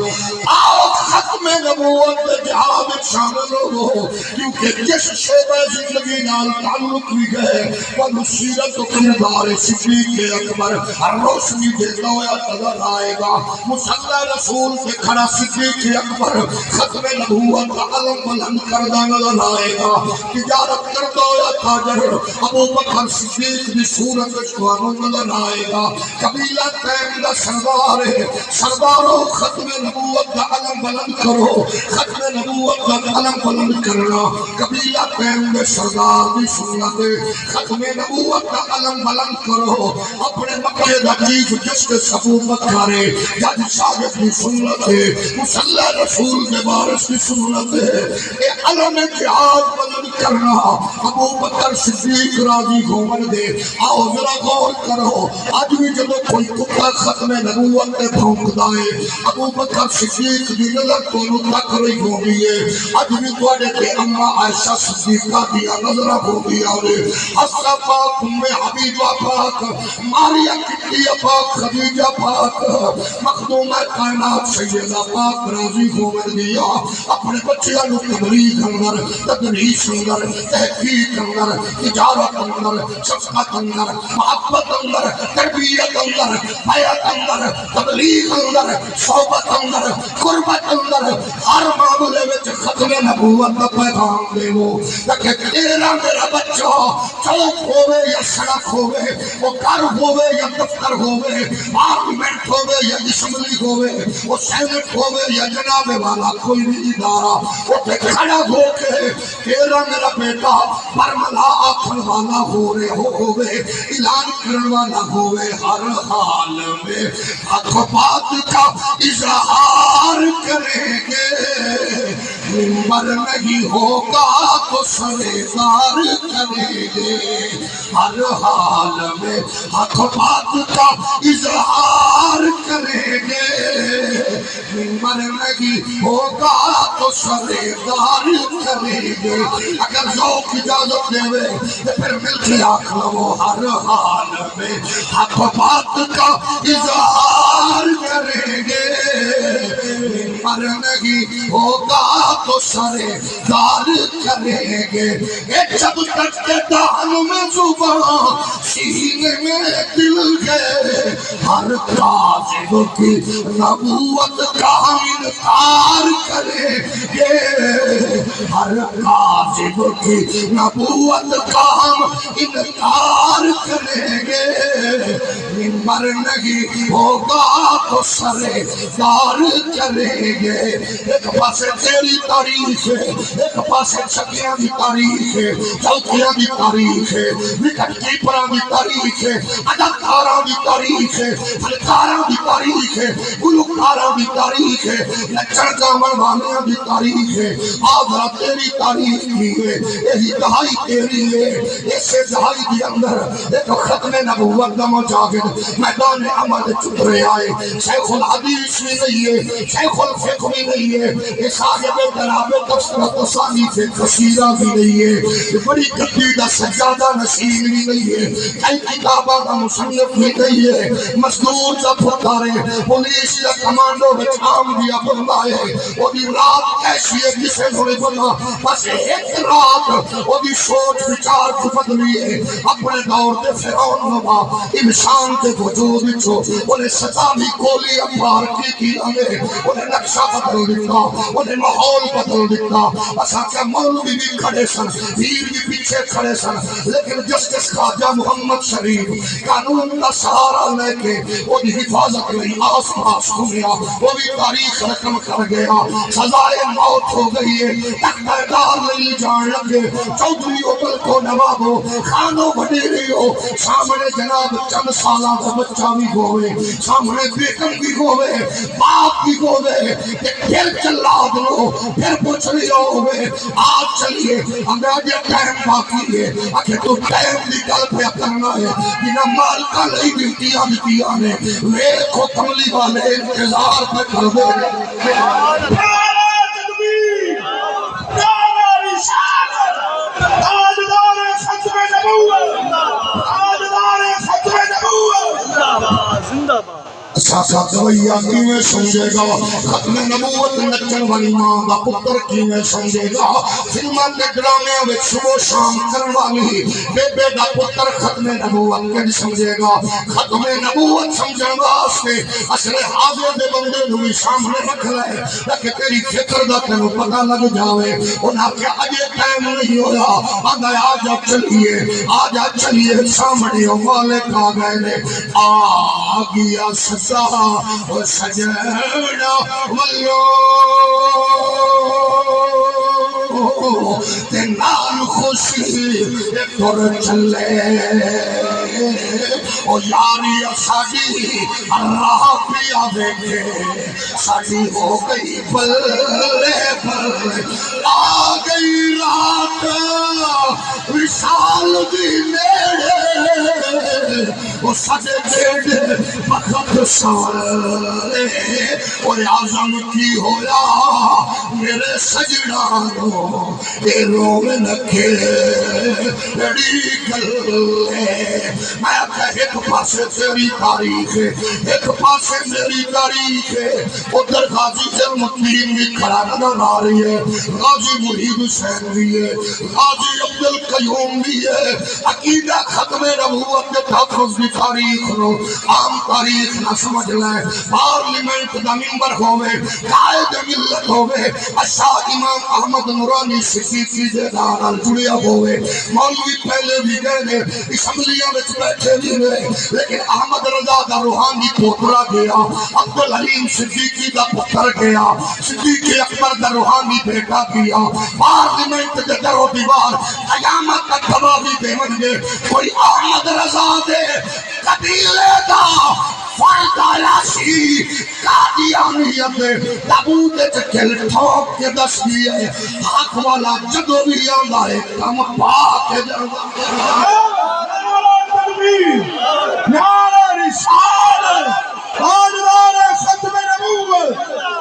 آؤ ختم نبوت کے جہاد میں شامل ہو، کیونکہ جس شعبہ زندگی نال تعلق بھی گئے وہ نصیرت کردار صدیق اکبر روشنی دیتا ہوا نظر آئے گا۔ مصلی رسول کے کھڑا صدیق اکبر ختم نبوت کا علم بلند کردہ نظر آئے گا۔ تجارت کرتا ہوا تاجر ابو بکر صدیق کی صورت جوانوں نظر آئے گا۔ قبیلہ تیم دا سردار ہے، سرداروں ختم نبوت کا علم بلند کرو، ختم نبوت کا علم بلند کرنا قبیلہ تیم دے سردار دی سنت ختم نبوت کا علم بلند کرو۔ اپنے مکہ دا چیف جس کے صفوفت کرے جج صاحب کی سنت ہے، مصلی رسول کے بارس کی سنت ہے، اے علم جہاد بلند کرنا ابو بکر صدیق راضی گھومن دے۔ آؤ ذرا غور کرو، آج بھی جب کوئی کتا ختم نبوت پہ بھونکتا ہے ابو بکر صدیق دی نظر تو تک رہی ہوگی ہے۔ آج بھی توڑے کے اماں عائشہ صدیقہ دیا نظرہ ہوگی آرے حسن پاک حبیبہ پاک، ماریا کٹیا پاک، خدیجہ پاک، مخدومہ کائنات سیدہ پاک راضی ہومن دیا۔ اپنے بچیاں نو تبلیغ اندر، تدریس اندر، تحقیق اندر، تجارت اندر، شفقت اندر، محبت اندر، تربیت اندر، بیعت اندر، تبلیغ اندر، صحبت اندر، قربت اندر، ہر معاملے وچ ختم نبوت کا پیغام دے وہ کہ تیرا میرا بچہ چوک ہوئے یا سڑک ہوئے، وہ گھر ہوئے یا دفتر ہوئے، پارلیمنٹ ہوئے یا اسمبلی ہوئے، وہ سینٹ ہوئے یا جناب والا کوئی بھی ادارہ، وہ کھڑا ہو کے تیرا میرا بیٹا برملا آکھن والا ہوئے، اعلان کرن والا ہوئے، ہر حال میں حق بات کا اظہار کریں گے، منبر نہیں ہوگا تو سرکار کریں گے، ہر حال میں حق بات کا اظہار کریں گے، منبر نہیں ہوگا تو سرکار کریں گے۔ اگر ذوق اجازت دے تو پھر مل کے آکھ لو، ہر حال میں حق بات کا اظہار کریں گے، منبر نہیں ہوگا تو سرکار کریں گے۔ ایک جب تک کے دہن میں زبان سینے میں دل ہے، ہر کاذب کی نبوت کا انکار کریں گے، ہر کاذب کی نبوت کا ہم انکار کریں گے، ممبر نہیں ہوگا تو سرے دار کریں گے. ایک پاسے تیری تاریخ ہے، ایک پاسے چھکیاں دی تاریخ ہے، چوکیاں دی تاریخ ہے، وکٹ کیپراں دی تاریخ ہے، اداکاراں دی تاریخ ہے، فنکاراں دی تاریخ ہے، گلوکاراں دی تاریخ ہے، نچن گاون والیاں دی تاریخ ہے. آدھا تیری تاریخ کی ہے، یہی دہائی تیری ہے. اسے دہائی دی اندر ایک ختم نبوت دا مجاہد میدان عمل چترے آئے. شیخ الحدیث بھی نہیں ہے، شیخ الفقہ بھی نہیں ہے، یہ صاحب جناب کثرت تصانیف کثیرہ بھی نہیں ہے، بڑی گدی دا سجادہ نشین بھی نہیں ہے، کئی کتابہ دا مصنف بھی نہیں ہے، مزدور دا پھٹارے پولیس دا کمانڈو بچام دیا بندہ ہے. وہ دی رات کیسی ہے جسے نوڑے بنا، بس ایک رات وہ دی سوچ بچار کو بدلی ہے. اپنے دور دے فرعون نما انسان کے وجود چھو انہیں ستاوی گولی امبار کی ہمیں انہیں نقشہ بدل دکھا، انہیں ماحول بدل دکھا. اسا کیا مولوی بھی کھڑے سن، پیر بھی پیچھے کھڑے سن، لیکن جسٹس خواجہ محمد شریف قانون کا سہارا لے کے وہ بھی حفاظت نہیں آس پاس گھومیا، وہ بھی تاریخ رقم کر گیا. سزائے موت ہو گئی ہے، تختہ دار نہیں جان لگے. چودھری اوپل کو نوابو خانو بڑیری ہو، سامنے جناب چند سالہ کا بچہ بھی ہوئے، سامنے بیٹن بھی ہوئے، باپ بھی ہوئے. پھر چلا دلو، پھر پوچھ لیا ہوئے. آج چلیے ہمیں آج ٹائم باقی ہے، آکھے تو ٹائم نکل پہ کرنا ہے. بنا مال کا نہیں دیتیاں دیتیاں نے میرے کو کملی والے انتظار پہ کر دے. ساتھ دویا کیویں سمجھے گا، ختم نبوت نچن والی ماں دا پتر کیویں سمجھے گا. فلماں دے ڈرامے وچ صبح شام کرن والی بے دا پتر ختم نبوت کیوں سمجھے گا. ختم نبوت سمجھن واسطے اصل حاضر دے بندے نوں بھی سامنے رکھ لے تاکہ تیری فکر دا تینوں پتہ لگ جاوے. انہاں کہ اجے ٹائم نہیں ہویا، آندا آجا چلیے، آجا چلیے. سامنے مالک آ گئے نے، آ گیا سزا و سجنا ولو تنال خوشی تر چلے. او یاری ساڑی راہ پیا دیکھے، ساڑی ہو گئی بلے بلے. آ گئی رات وصال دی نیڑے، وہ سجے دیڑے وقت سوالے. اور اعظم کی ہویا میرے سجنانوں اے روم نکھے لڑی گلے. میں ایک پاسے تیری تاریخ ہے، ایک پاسے میری تاریخ ہے. ادھر غازی المطلین بھی کھڑا نظر آ رہی ہے، غازی محیب حسین بھی ہے، غازی عبدالقیوم بھی ہے. عقیدہ ختم نبوت کے تحفظ کی تاریخ نو عام تاریخ نہ سمجھ لیں. پارلیمنٹ دا ممبر ہوئے، قائد ملت ہوئے، اشاہ امام احمد نورانی صدیقی دے نال جڑیا ہوئے. مولوی پہلے بھی گئے نے، اسمبلیاں وچ بیٹھے بھی گئے، لیکن احمد رضا دا روحانی پوترا گیا، عبدالحلیم صدیقی دا پتر گیا، صدیق اکبر دا روحانی بیٹا گیا. پارلیمنٹ دے در و دیوار قیامت تک گواہی دیون گے. کوئی احمد رضا دے قبیلے دا فرد علاسی قادیانیت تابوت چکل ٹھوک کے دس دیئے. حق والا جدو بھی آندا ہے کم پاک جانا. نعرہ رسالت، تاجدار ختم نبوت،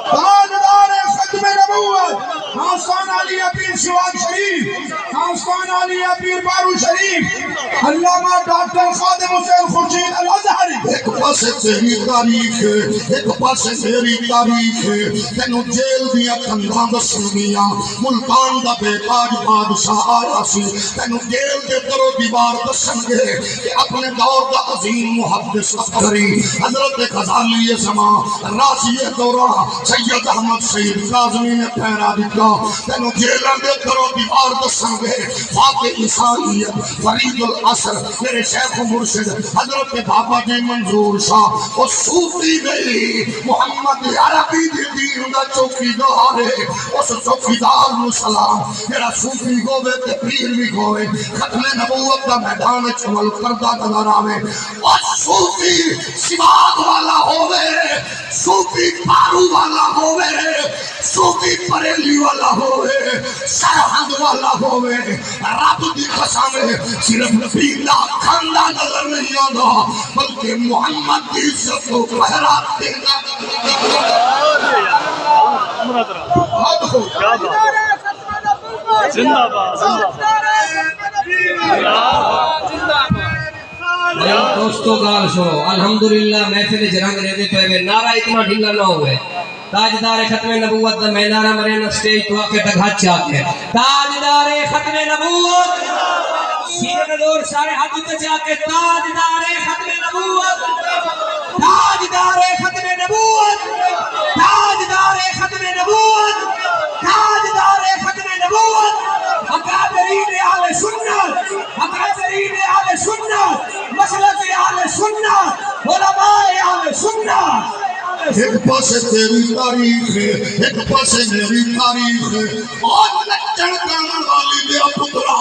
تاجدار ختم نبوت، آستان علی پیر سواد شریف، آستان علی پیر بارو شریف، علامہ ڈاکٹر خادم حسین خورشید الازہری. ایک بس پاسے تیری تاریخ ہے ایک پاسے میری تاریخ ہے تینوں جیل دیا کندھاں دسن گیا ملتان دا بے تاج بادشاہ آیا سی تینوں جیل دے درو دیوار دسن گے کہ اپنے دور دا عظیم محدث عسکری حضرت غزالی زمان راشی دورہ سید احمد سید کاظمی نے پھیرا دیتا تینوں جیلن دے درو دیوار دسن گے فاتح عیسائیت فرید العصر میرے شیخ و مرشد حضرت بابا جی منظور شاہ وہ صوفی گئی محمد عربی دی دین دا چوکی دار ہے اس چوکی دار نو سلام میرا صوفی گوے تے پیر بھی گوے ختم نبوت دا میدان چمل کردہ نظر آوے اور صوفی سواد والا ہوئے صوفی پارو والا ہوئے صوفی پریلی والا ہوئے سرحد والا ہوئے رب دی قسم صرف نبی دا کھاندہ نظر نہیں آنا بلکہ محمد کی عزت کو بہرات دینا زندہ باد دوستو گال سنو الحمدللہ محفل جرنگ رہتے پہ نعرہ اتنا ڈھلا نہ ہوئے تاجدار ختم نبوت دا میں نعرہ مرین سٹیج تو آکے تک ہاتھ چاہتے ہیں تاجدار ختم نبوت سیدھے دور سارے ہاتھ تو چاہتے تاجدار ختم نبوت تاجدار ختم نبوت تاجدار ختم نبوت تاجدار ختم نبوت اکابرین اہل سنت اکابرین اہل سنت مسلک اہل سنت علماء اہل سنت ایک پاسے تیری تاریخ ہے ایک پاسے میری تاریخ ہے اور لچن کرنے والی دیا پترا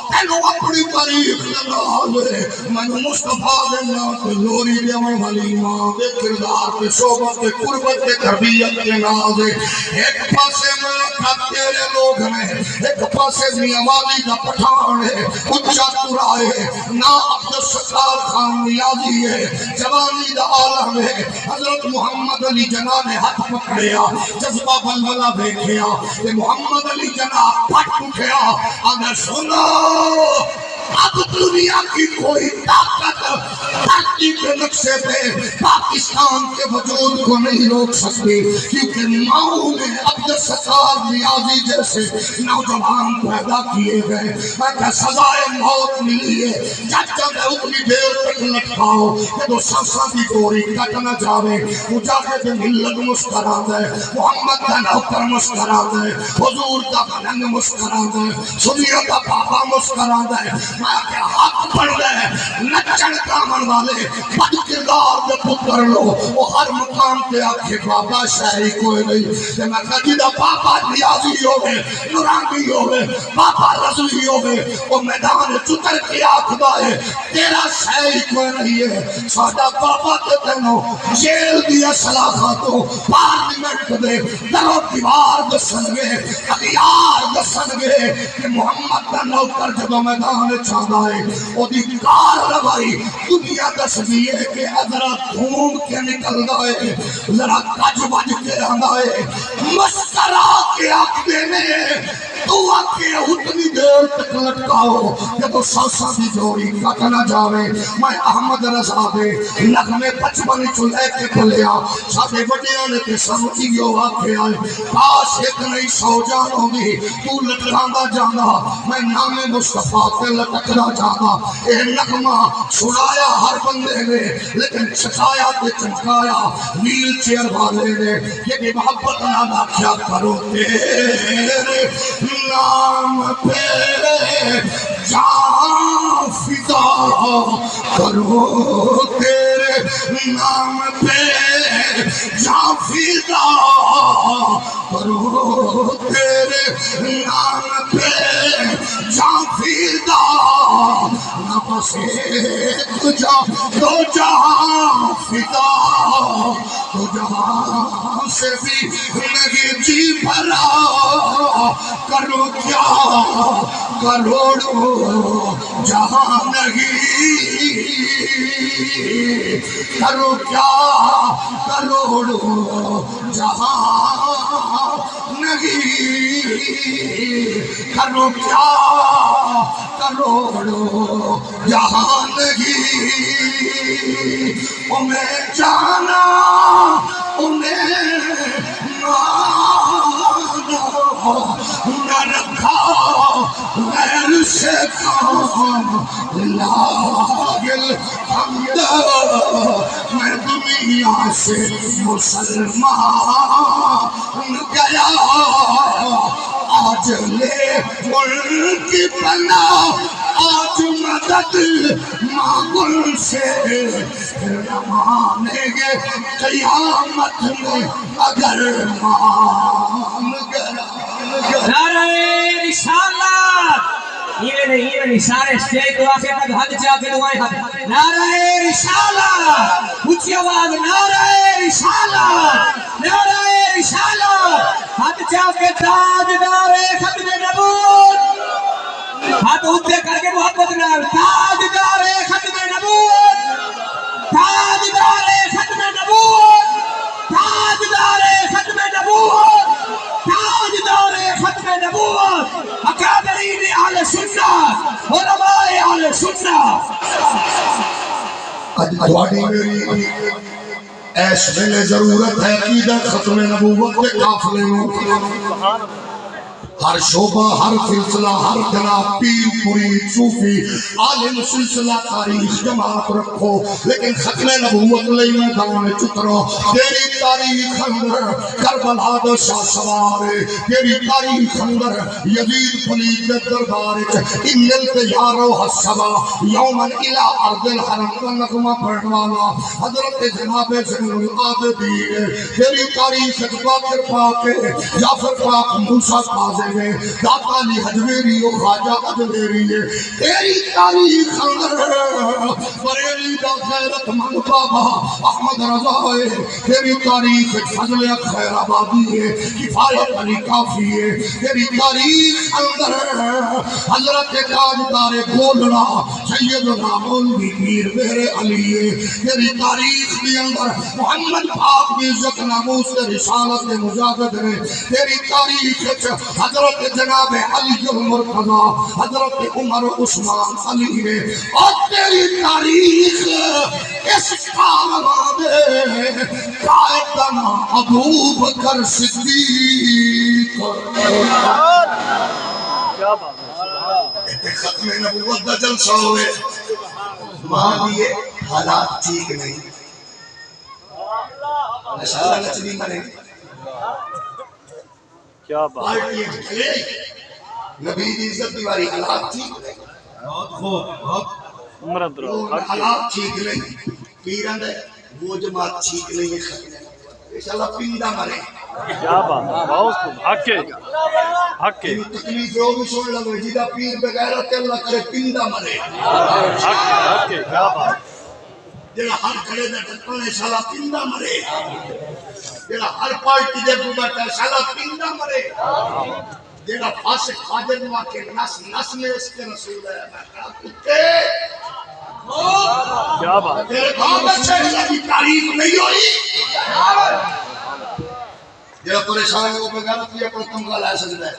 تینوں اپنی تاریخ لگا لے میں مصطفیٰ دینا کہ لوری دیوان والی ماں دے کردار کے صحبت کے قربت کے تربیت کے نازے ایک پاسے میں تیرے لوگ ہیں ایک پاسے میاں والی دا پٹھان ہے اچھا ترائے نا عبدالستار خان نیازی ہے جوانی دا عالم ہے حضرت محمد علی جناح نے ہاتھ پکڑیا جذبہ بلبلہ دیکھیا کہ محمد علی جناح پھٹ اٹھیا اگر سنو اب دنیا کی کوئی طاقت دھرتی کے نقشے پہ پاکستان کے وجود کو نہیں روک سکتی کیونکہ ماؤں میں عبدالستار نیازی جیسے نوجوان پیدا کیے گئے میں سزائے موت ملی ہے جب میں اتنی دیر تک لٹکاؤ کہ تو سانساں کی دوری کٹ نہ جاوے مجاہد ملت مسکرا دے محمد کا نوکر مسکرا دے حضور کا بلند مسکرا دے سنیوں کا بابا مسکرا دے میں کہ حق پڑھ دے نچن کامن والے بد کردار دے پتر لو وہ ہر مقام پہ آکھے بابا شاہی کوئی نہیں کہ میں کہا جدہ بابا نیازی ہوئے نورانی ہوئے بابا رضوی ہوئے وہ میدان چتر کی آکھدا ہے تیرا شاہی کوئی نہیں ہے سادہ بابا تے تینوں جیل دیا صلاحاتوں پارلیمنٹ دے درو دیوار دسنگے اغیار دسنگے کہ محمد کا نوکر جدو میدان چاہتا ہے وہ دی کار روائی دنیا دس دیئے کہ حضرت دھوم کے نکل گئے ذرا کج بج کے رہنا ہے مسکرا کے آکھنے میں تو آکے اتنی دیر تک لٹکاؤ کہ تو سانساں دی جوڑی کٹ نہ جاوے میں احمد رضا دے لغمے 55 چلے کے کھلیا ساتھے بڑیاں نے تے سمجھیو آکے آئے کاش ایک نئی سو جان ہوگی تو لٹکاندہ جانا میں نام مصطفیٰ کے لٹکنا جانا اے نغمہ سنایا ہر بندے نے لیکن چھکایا تے چمکایا ویل چیئر والے نے یہ بھی محبت نہ کیا کرو تیرے نام پہ جان فدا کرو تیرے نام پہ جان فدا کرو تیرے نام پہ جان فدا نہ بس ایک جان دو جہاں فدا تو جہاں سے بھی نہیں جی بھرا کرو کیا کروڑوں جہاں نہیں کرو کیا کروڑوں جہاں نہیں، کرو کیا کروڑوں جہاں نہیں، انہیں جانا انہیں نہ رکھا غیر سے کام، لاگل حمد میں دنیا سے مسلمان گیا، آج لے ان کی پناہ، آج مدد مانگل سے مانیں گے قیامت میں اگر مان گیا۔ نعرہ رسالت، یہ نہیں سارے اسٹیج تو آخر تک حد جا کے دعائیں حد، نعرہ رسالت، اونچی آواز، نعرہ رسالت، نعرہ رسالت، حد جا کے تاجدار ختم نبوت، ہاتھ اونچے کر کے محبت نال، تاجدار ختم نبوت، تاجدار ختم نبوت، تاجدار ختم نبوت، تاجدار ختم نبوت، اکابرین اہل سنت، علماء اہل سنت۔ آج تھوڑی میری ایس ویلے ضرورت ہے عقیدہ ختم نبوت کے قافلے میں، ہر شعبہ، ہر سلسلہ، ہر جناب، پیر، مرید، صوفی، عالم، سلسلہ، تاریخ جماعت رکھو، لیکن ختم نبوت لئی میدان چترو۔ تیری تاریخ اندر کربلا دا شاہ سوار، تیری تاریخ اندر یزید پلید دے دربار ان التیارو حسبا یومن الى ارض الحرم کا نغمہ پڑھوانا حضرت جناب زین العابدین، تیری تاریخ باقر پاک، جعفر پاک، موسیٰ قاضی میں، داتا علی حجویری و خواجہ عجویری، تیری تاریخ اندر بریلی دا غیرت مند بابا احمد رضا ہے، تیری تاریخ فضل خیر آبادی ہے، کفایت علی کافی ہے، تیری تاریخ اندر حضرت تاجدار گولڑا سیدنا مولوی پیر میرے علی ہے، تیری تاریخ کے اندر محمد پاک کی عزت ناموس رسالت مجاہد ہے، تیری تاریخ حضرت جناب علی المرتضی، حضرت عمر عثمان علی ہے، اور تیری تاریخ اس کاروان میں قائدنا ابو بکر صدیق۔ کیا بات ہے، ختم نبوت دا جلسہ ہوئے، وہاں بھی حالات ٹھیک نہیں، اشارہ نچنی مرے، کیا بات ہے، پارٹی کھلے، نبی دی عزت دیواری، حالات ٹھیک نہیں، بہت خوب، بہت عمر عبداللہ حالات ٹھیک نہیں، پیران ہے وہ جماعت ٹھیک نہیں ہے، ختم نبوت انشاءاللہ پندہ مرے۔ کیا بات ہے، بہت خوب، حق ہے، حق ہے، تکلیف جو بھی سن لگو جیدہ پیر بغیرت اللہ کرے پندہ مرے، حق ہے، کیا بات ہے، جیڑا ہر کھڑے دے ڈھکنے شالا پندہ مرے، جیڑا ہر پارٹی دے بیٹھا شالا پندہ مرے، جیڑا فاسق خاجر نوا کے نس میں اس کے رسول ہے، میں کہا کتے کیا بات ہے، تیرے کام اچھے اللہ کی تعریف نہیں ہوئی، جیڑا پریشان ہے وہ بغیرت بھی اپنا تمغہ لائے سکتا ہے،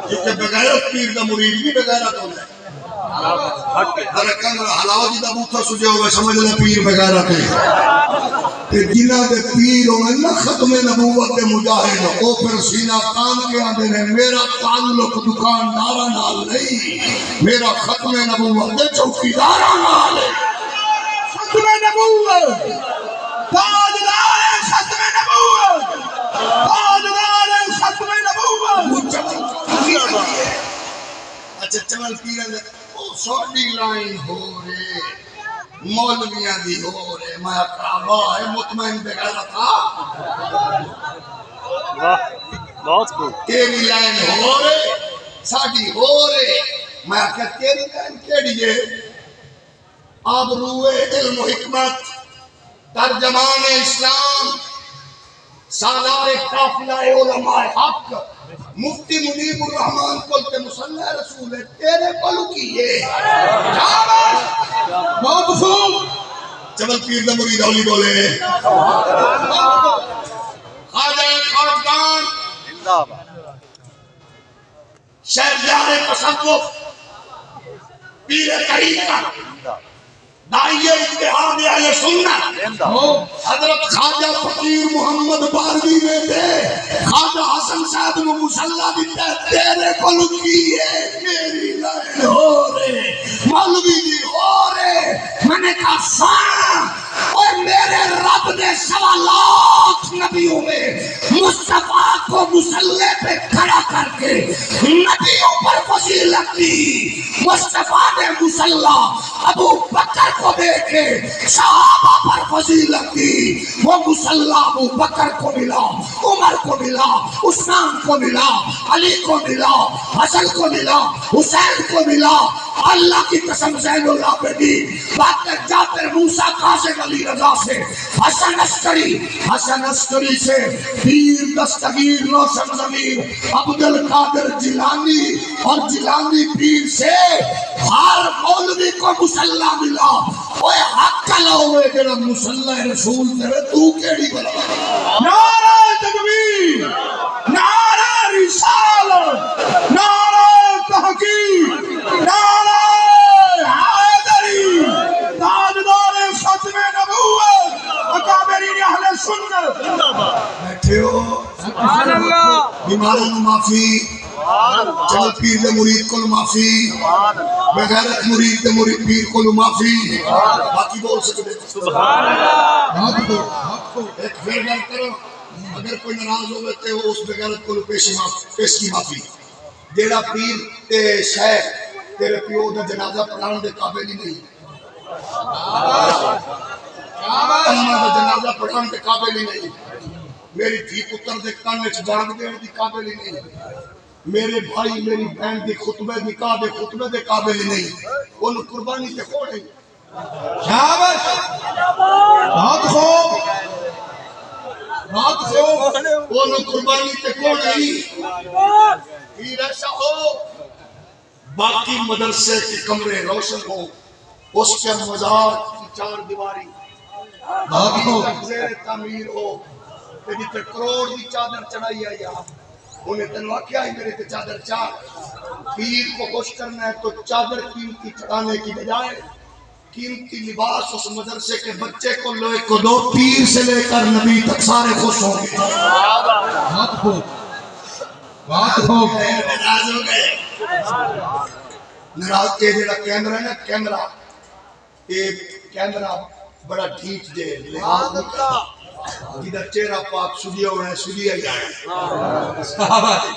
کیونکہ بغیرت پیر دا مرید بھی بغیرت ہوتا ہے، حق ہے، درکن حلاوہ جی دا بوتھا سجے ہوئے سمجھ لے پیر بغیرت ہے، کہ جنہ دے پیر ہوئے نہ ختم نبوت دے مجاہد، او پھر سینہ کان کے آدھے نے میرا تعلق دکاندارہ نال نہیں، میرا ختم نبوت دے چوکیدارہ نال ہے، ختم نبوت، تاجدار ختم نبوت، تاجدار ختم نبوت۔ اچھا چمل پیرن او سوڑی لائن ہو رہے، مولویاں دی ہو رہے، میں اقرابہ ہے مطمئن بغیرہ تھا، واہ، بہت خوب، تیری لائن ہو رہے، ساڑی ہو رہے، میں کہا تیری لائن کیڑی ہے، اب روئے علم و حکمت، ترجمان اسلام، سالار قافلہ علماء حق، مفتی منیب الرحمن قلت مسلح رسول ہے، تیرے پلو کی یہ بہت خوب، چمل پیر دا مرید اولی بولے خواجہ خواجگان شہریار تصوف پیر طریقت داعیہ اتحاد اہل سنت حضرت خواجہ فقیر محمد باروی نے دے خواجہ حسن صاحب نے مصلی دیتا ہے تیرے کو لکی ہے میری لائن ہو رہے مولوی جی ہو رہے میں نے کہا سان اور میرے رب نے سوالات نبیوں میں مصطفیٰ کو مصلی پہ کھڑا کر کے نبیوں پر فضیلت دی مصطفیٰ نے مصلی ابو بکر کو دے کے صحابہ پر فضیلت دی وہ مصلی ابو بکر کو ملا عمر کو ملا عثمان کو ملا علی کو ملا حسن کو ملا حسین کو ملا اللہ کی قسم زین العابدین باقر جابر موسیٰ قاسم علی رضا سے حسن عسکری سے پیر دستگیر روشن ضمیر عبدالقادر جیلانی اور جیلانی پیر سے ہر مولوی کو مصلی ملا اوے حق کلا ہوئے جڑا مصلی رسول تیرے تو کیڑی بلا نعرہ تکبیر نعرہ رسالت نعرہ تحقیق نعرہ حیدری تاجدار ختم نبوت اکابرین اہل سنت بیٹھے ہو سبحان اللہ بیماروں معافی چل پیر دے مرید کو معافی بغیرت مرید دے مرید پیر کو معافی باقی بول سکتے سبحان اللہ ایک پھر گل کرو اگر کوئی ناراض ہوئے تے وہ اس بغیرت کو پیش کی معافی جیڑا پیر تے شیخ تیرے پیو دا جنازہ پڑھان دے قابل ہی نہیں اماں دا جنازہ پڑھان دے قابل ہی نہیں میری دھی پتر دے کان وچ جان دین دی قابل ہی نہیں میرے بھائی میری بہن دی خطبے نکاح دے خطبے دے قابل ہی نہیں ان قربانی تے کھو نہیں شاباش بہت خوب ان قربانی تے کھو نہیں پیر ایسا ہو باقی مدرسے کے کمرے روشن ہو اس کے مزار کی چار دیواری زیر تعمیر ہو تیری تے کروڑ دی چادر چڑھائی ہے یہاں انہیں تنوع کیا ہے میرے تے چادر چار پیر کو خوش کرنا ہے تو چادر قیمتی چڑھانے کی بجائے قیمتی لباس اس مدرسے کے بچے کو لے کو دو پیر سے لے کر نبی تک سارے خوش ہوں گے بات خوب ناراض ہو گئے ناراض کے جڑا کیمرہ ہے نا کیمرہ بڑا ٹھیک دے لحاظ نکلا جدھر چہرہ پاک سجیا ہونا ہے سجیا جائے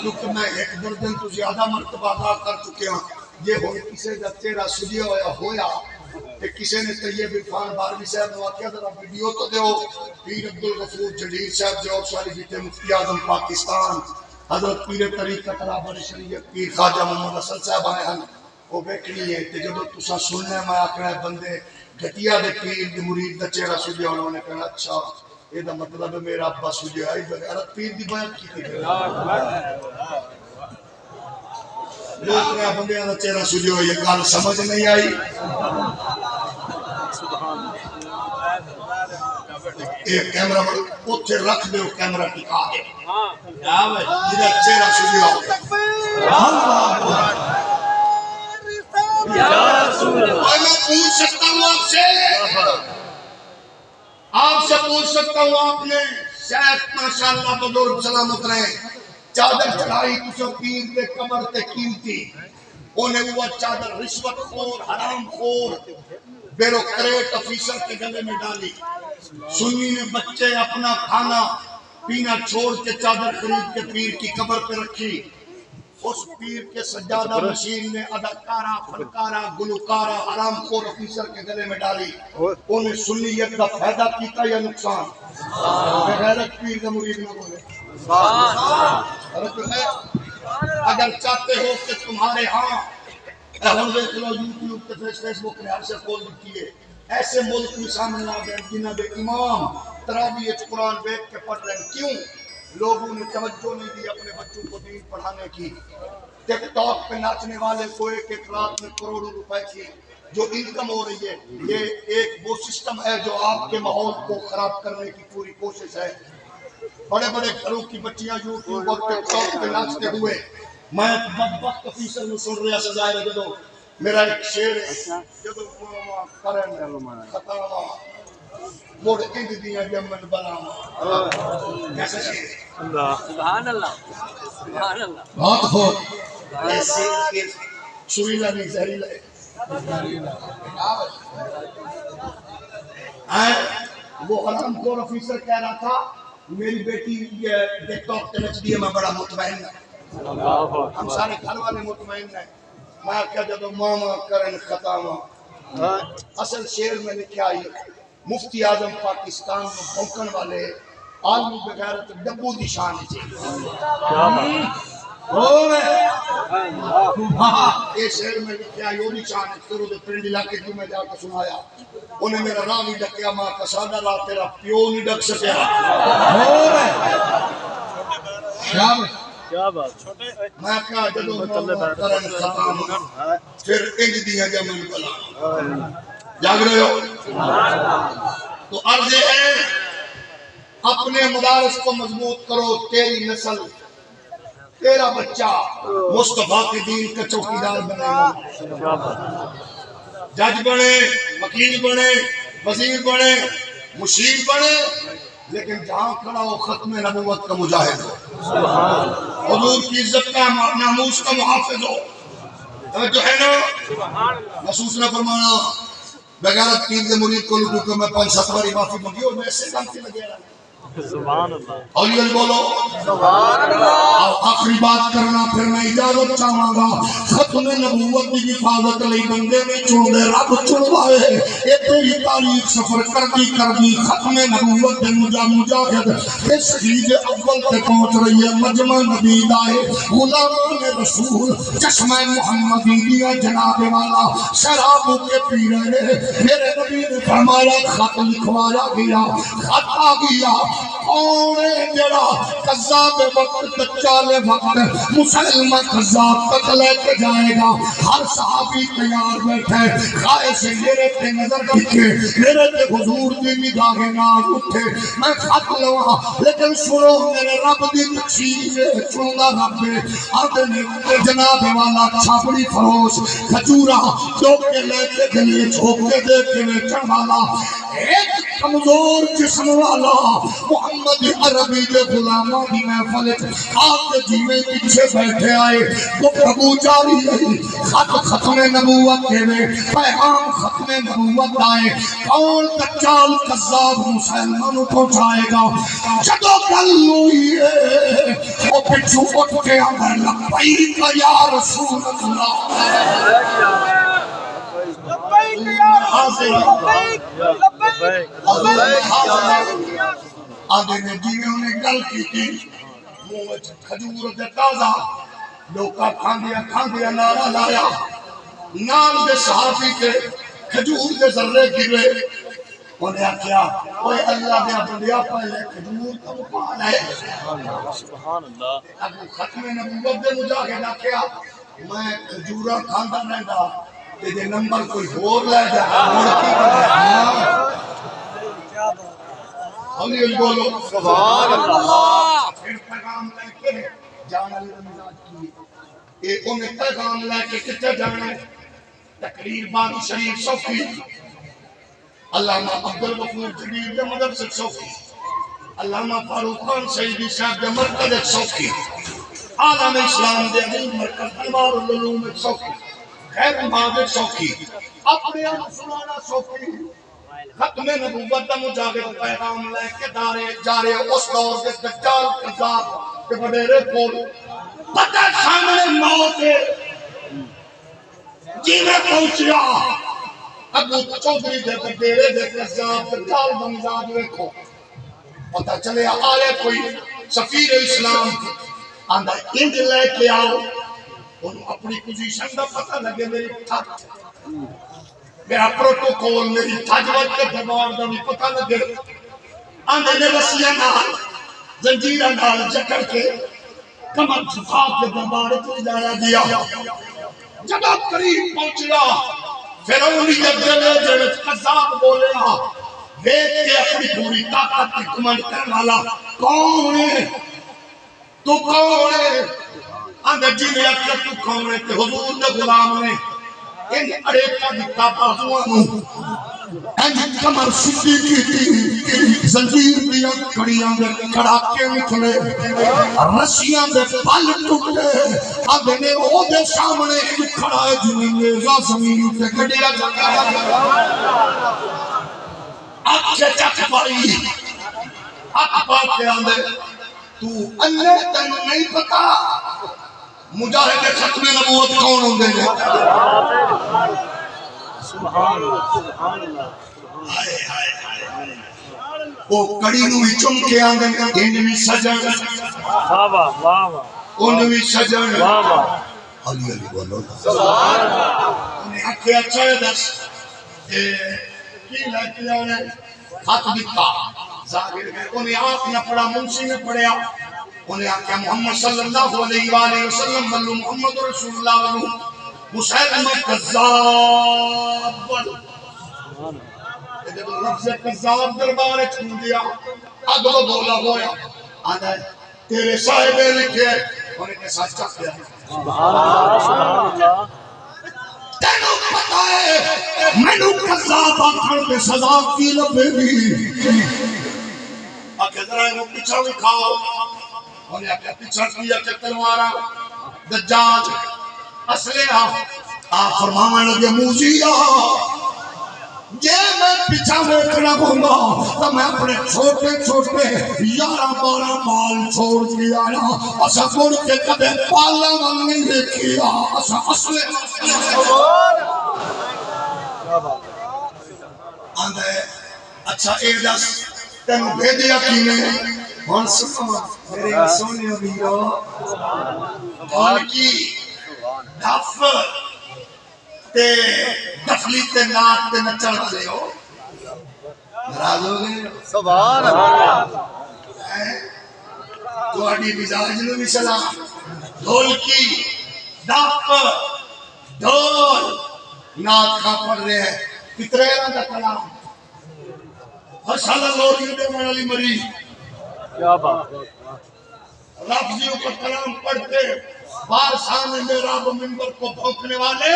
کیونکہ میں ایک دردن تو زیادہ مرتبہ ادا کر چکے ہوں یہ ہوئے کسے دا چہرہ سجیا ہویا کہ کسے نے طیب عرفان باروی صاحب نے واقعہ ذرا ویڈیو تو دیو پیر عبدالغفور جلیل صاحب جو ساری بیٹے مفتی اعظم پاکستان حضرت پیر طریقت رابر شریعت پیر خواجہ محمد حسن صاحب آئے ہیں وہ بیٹھنی ہے کہ جب تسا سننے میں آکڑا ہے بندے گھٹیا دے پیر دے مرید دا چہرہ سجیا انہوں نے کہا اچھا یہ دا مطلب ہے میرا ابا سجیا ہے بغیرت پیر دی بیعت کی تھی لوگ رہا بندے دا چہرہ سجیا یہ گال سمجھ نہیں آئی ایک کیمرہ اتھے رکھ دے کیمرہ ٹکا دے جدھر چہرہ سجیا ہو اور میں پوچھ سکتا ہوں آپ سے پوچھ سکتا ہوں آپ نے شیخ ماشاءاللہ بزرگ سلامت رہے چادر چڑھائی تجھے پیر دے کمر تے قیمتی انہیں وہ چادر رشوت خور حرام خور بیروکریٹ افیسر کے گلے میں ڈالی سنی نے بچے اپنا کھانا پینا چھوڑ کے چادر خرید کے پیر کی قبر پہ رکھی اس پیر کے سجادہ مشین نے اداکارہ فنکارہ گلوکارہ حرام خور افیسر کے گلے میں ڈالی انہیں سنیت کا فائدہ کیتا یا نقصان غیرت پیر کا مرید نہ بولے اگر چاہتے ہو کہ تمہارے ہاں یوٹیوب پہ فیس بک نے ہر سے کھول دیتی ہے ایسے ملک میں سامنے آ گئے جنہ دے امام تراویح قرآن بیٹھ کے پڑھ رہے ہیں کیوں لوگوں نے توجہ نہیں دی اپنے بچوں کو دین پڑھانے کی ٹک ٹاک پہ ناچنے والے کو ایک رات میں کروڑوں روپے کی جو انکم ہو رہی ہے یہ ایک وہ سسٹم ہے جو آپ کے ماحول کو خراب کرنے کی پوری کوشش ہے. بڑے بڑے گھروں کی بچیاں یوٹیوب اور ٹک ٹاک پہ ناچتے ہوئے میں بدبخت افیسر میں سن رہا سزائے رکھ دو. میرا ایک شعر ہے جدو کرن خطاوا موڑ انج دیاں جمن بلاوا. کیسا شعر سبحان اللہ سبحان اللہ. بہت خوب. ایسے سویلا نہیں زہریلا ہے. وہ حرام خور افیسر کہہ رہا تھا میری بیٹی ٹک ٹاک پہ نچ دی ہے میں بڑا مطمئن ہوں. ہم سارے گھر والے مطمئن ہیں. میں کہا جب ماما کرن خطاوا اصل شعر میں لکھا ہے مفتی اعظم پاکستان میں بھونکن والے عالمی بغیرت ڈبو دی شان ہے. یہ شہر میں لکھیا ہے وہ شان ہے. کرو دے پنڈ علاقے کی میں جا کے سنایا انہیں میرا راہ نہیں ڈکیا ماں کا سادہ راہ تیرا پیو نہیں ڈک سکیا. کیا بات. میں کہا جدو ماما کرن خطاوا پھر انج دیاں جمن بلا. جاگ رہے ہو تو عرض ہے اپنے مدارس کو مضبوط کرو. تیری نسل تیرا بچہ مصطفیٰ کے دین کا چوکیدار بنے گا. جج بنے وکیل بنے وزیر بنے مشیر بنے لیکن جہاں کھڑا ہو ختم نبوت کا مجاہد ہو. حضور کی عزت کا ناموس کا محافظ ہو. جو ہے نا محسوس نہ فرمانا بغیرت پیر کے مرید کو لوٹو کہ میں 5-7 باری معافی مانگی اور میں سے کام سے لگے رہا. سبحان اللہ. اولیاء بولو سبحان اللہ. آخری بات کرنا پھر میں اجازت چاہوں گا. ختم نبوت کی حفاظت لئی بندے میں چن دے رب چنوائے. اے تیری تاریخ سفر کر دی ختم نبوت دے مجاہد اے شہید اول تے پہنچ رہی ہے. مجمع نبی دائے غلامان رسول چشمہ محمدی دیا جناب والا شراب کے پی رہے. میرے نبی نے فرمایا خط لکھوایا گیا خط آ گیا. کون ہے جڑا قذاب وقت دجال وقت مسلمہ قذاب تک لے کے جائے گا. ہر صحابی تیار بیٹھے خواہش میرے پہ نظر ٹھیکے میرے پہ حضور دی نگاہ ناز اٹھے. میں خط لوا لیکن سنو میرے رب دی تقسیم چنگا رب آدھے جناب والا چھاپڑی فروش کھجورا چوکے لے کے گلے چھوکے دے کے بیچن والا ایک کمزور جسم والا محمد عربی کے غلاموں کی محفل آپ کے جیوے پیچھے بیٹھے آئے. گفتگو جاری رہی. خط ختم نبوت کے میں پیغام ختم نبوت آئے. کون دجال قذاب مسلمانوں پہنچائے گا. جدو گل ہوئی ہے وہ پچھو اٹھ کے آگے لبیک یا رسول اللہ. آدھے نے جیوے انہیں گل کی تھی منہ کھجور دے تازہ لوکا کھان دیا نارا لایا. نام دے صحابی کے کھجور دے ذرے گرے. انہیں کیا اوے اللہ دے بندیا پہلے کھجور کا مقام ہے. سبحان اللہ. ابو ختم نبوت دے مجاہد کیا میں کھجورا کھاندا رہندا تے نمبر کوئی اور لے جا. علی بولو سبحان اللہ. پھر پیغام لے کے جان علی رمضان کی اے انہیں پیغام لے کے کتے جانا ہے. تقریر بانی شریف صوفی علامہ عبدالغفور جلیل دے مدرسے صوفی علامہ فاروق خان سیدی صاحب دے مرکز صوفی عالم اسلام دے علم مرکز انوار العلوم صوفی خیر مہاجر صوفی اپنے سنانا صوفی. ختم نبوت دا مجاہد پیغام لے کے جا رہے اس دور کے دجال قذاب کے وڈیرے کول پتہ سامنے موت ہے. جیویں پہنچیا ابو چودھری دے وڈیرے دے قذاب دجال دا مزاج ویکھو. پتہ چلے آئے کوئی سفیر اسلام آندا انج لے کے آؤ. انہوں اپنی پوزیشن دا پتہ لگے میری تھک میرا پروٹوکول میری تھجوت کے دربار دا بھی پتہ لگے. آندھے نے رسیہ نال زنجیرہ نال جکڑ کے کمر جھکا کے دربار کو جایا گیا. جب قریب پہنچیا فرعونیت دے لہجے وچ قذاب بولیا دیکھ کے اپنی پوری طاقت کی کمانڈ کرنے والا کون ہے تو کون ہے آندھے جی میں اکھر تو کون ہے کہ حضور دے غلام نے ان اڑے کا دکھا بازوانوں انج کمر سدھی کی زنجیر دیا کڑیاں دے کڑاکے نکلے رسیاں دے پل ٹوٹے آندھے نے او دے سامنے کھڑا ہے جنہیں نیزہ زمین تے کڑیا آنکھیں چک پائی ہاتھ پا کے آندھے تو انہیں تن نہیں پتا مجاہد ختم نبوت کون ہوندے نے وہ کڑی نو ہی چم کے آندھے انوی سجن انوی سجن علی علی بولو انہیں آنکھیں اچھا ہے دس کی لائٹ جانے ہاتھ دکھا ظاہر ہے انہیں آنکھ نہ پڑا منشی نے پڑیا انہیں آنکھیں محمد صلی اللہ علیہ وآلہ وسلم بلو محمد رسول اللہ بلو مسلم قذاب بلو جب لفظ قذاب دربارے چھو دیا اگلو بولا ہویا آنا تیرے صاحبے لکھے انہیں کے ساتھ چک دیا سبحان اللہ تینوں پتا ہے مینوں قذاب آکھن پہ سزا کی لبے گی آکھے ذرا انہوں پیچھا بھی کھاؤ انہیں آکھے پیچھا کیا کہ تلوارا دجال اسلحہ آپ فرمانے لگے موزیہ یہ میں پیچھا بیٹھنا ہوگا تو میں اپنے چھوٹے چھوٹے 11-12 مال چھوڑ کے آیا اسا مڑ کے کبھی پالا من نہیں دیکھیا اسا اصلے آندھے اچھا اے دس تینوں بھیجیا کی نے کون سنا میرے سونے ویرو کون کی دف تے دفلی تے نات تے نچن والے ہو ناراض ہو گئے سبحان اللہ تو اڈی مزاج نو بھی سلام ڈھولکی دف ڈھول نات کا پڑھ رہے ہیں کترے دا کلام ہر سال لوری دے والی مری کیا بات لفظیوں کا کلام پڑھتے بار سامنے میرا منبر کو بھونکنے والے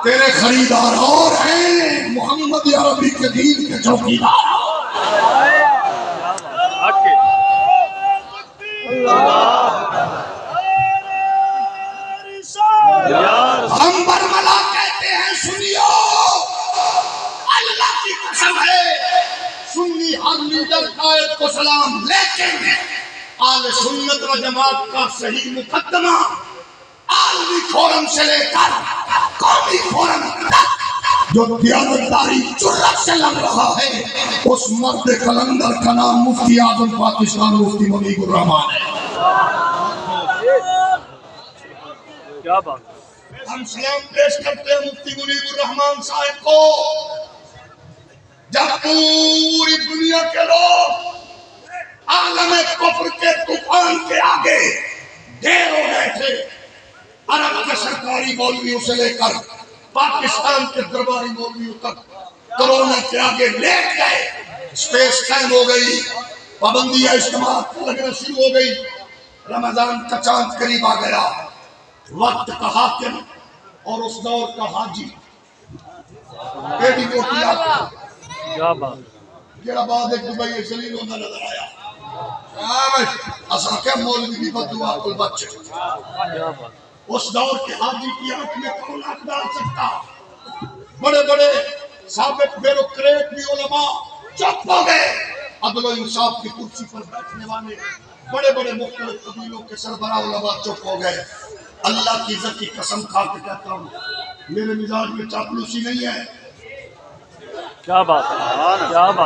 تیرے خریدار اور ہیں محمد عربی کے دین کے چوکیدار ہم برملا کہتے ہیں سنیو اللہ کی قسم ہے سنی ہر لیڈر قائد کو سلام لیکن آل سنت و جماعت کا صحیح مقدمہ عالمی فورم سے لے کر قومی فورم تک جو دیانتداری جرأت سے لگ رہا ہے اس مرد کلندر کا نام مفتی اعظم پاکستان مفتی منیب الرحمان ہے کیا بات ہم سلام پیش کرتے ہیں مفتی منیب الرحمان صاحب کو جب پوری دنیا کے لوگ عالم کفر کے طوفان کے آگے ڈھیر ہو گئے تھے عرب کے سرکاری مولویوں سے لے کر پاکستان کے درباری مولویوں تک کرونا کے آگے لیٹ گئے سپیس ٹائم ہو گئی پابندیاں اجتماعات لگنا شروع ہو گئی رمضان کا چاند قریب آ گیا وقت کا حاکم اور اس دور کا حاجی ایڈی کوٹی آتا کیا بات جڑا بعد ایک دبئی زلیل ہونا نظر آیا اصلا کہ مولوی بھی بدعا کو بچ اس دور کے حاجی کی آنکھ میں کون آنکھ ڈال سکتا بڑے بڑے سابق بیروکریٹ بھی علماء چپ ہو گئے عدل و انصاف کی کرسی پر بیٹھنے والے بڑے بڑے مختلف قبیلوں کے سربراہ علماء چپ ہو گئے اللہ کی عزت کی قسم کھا کے کہتا ہوں میرے مزاج میں چاپلوسی نہیں ہے کیا بات ہے کیا بات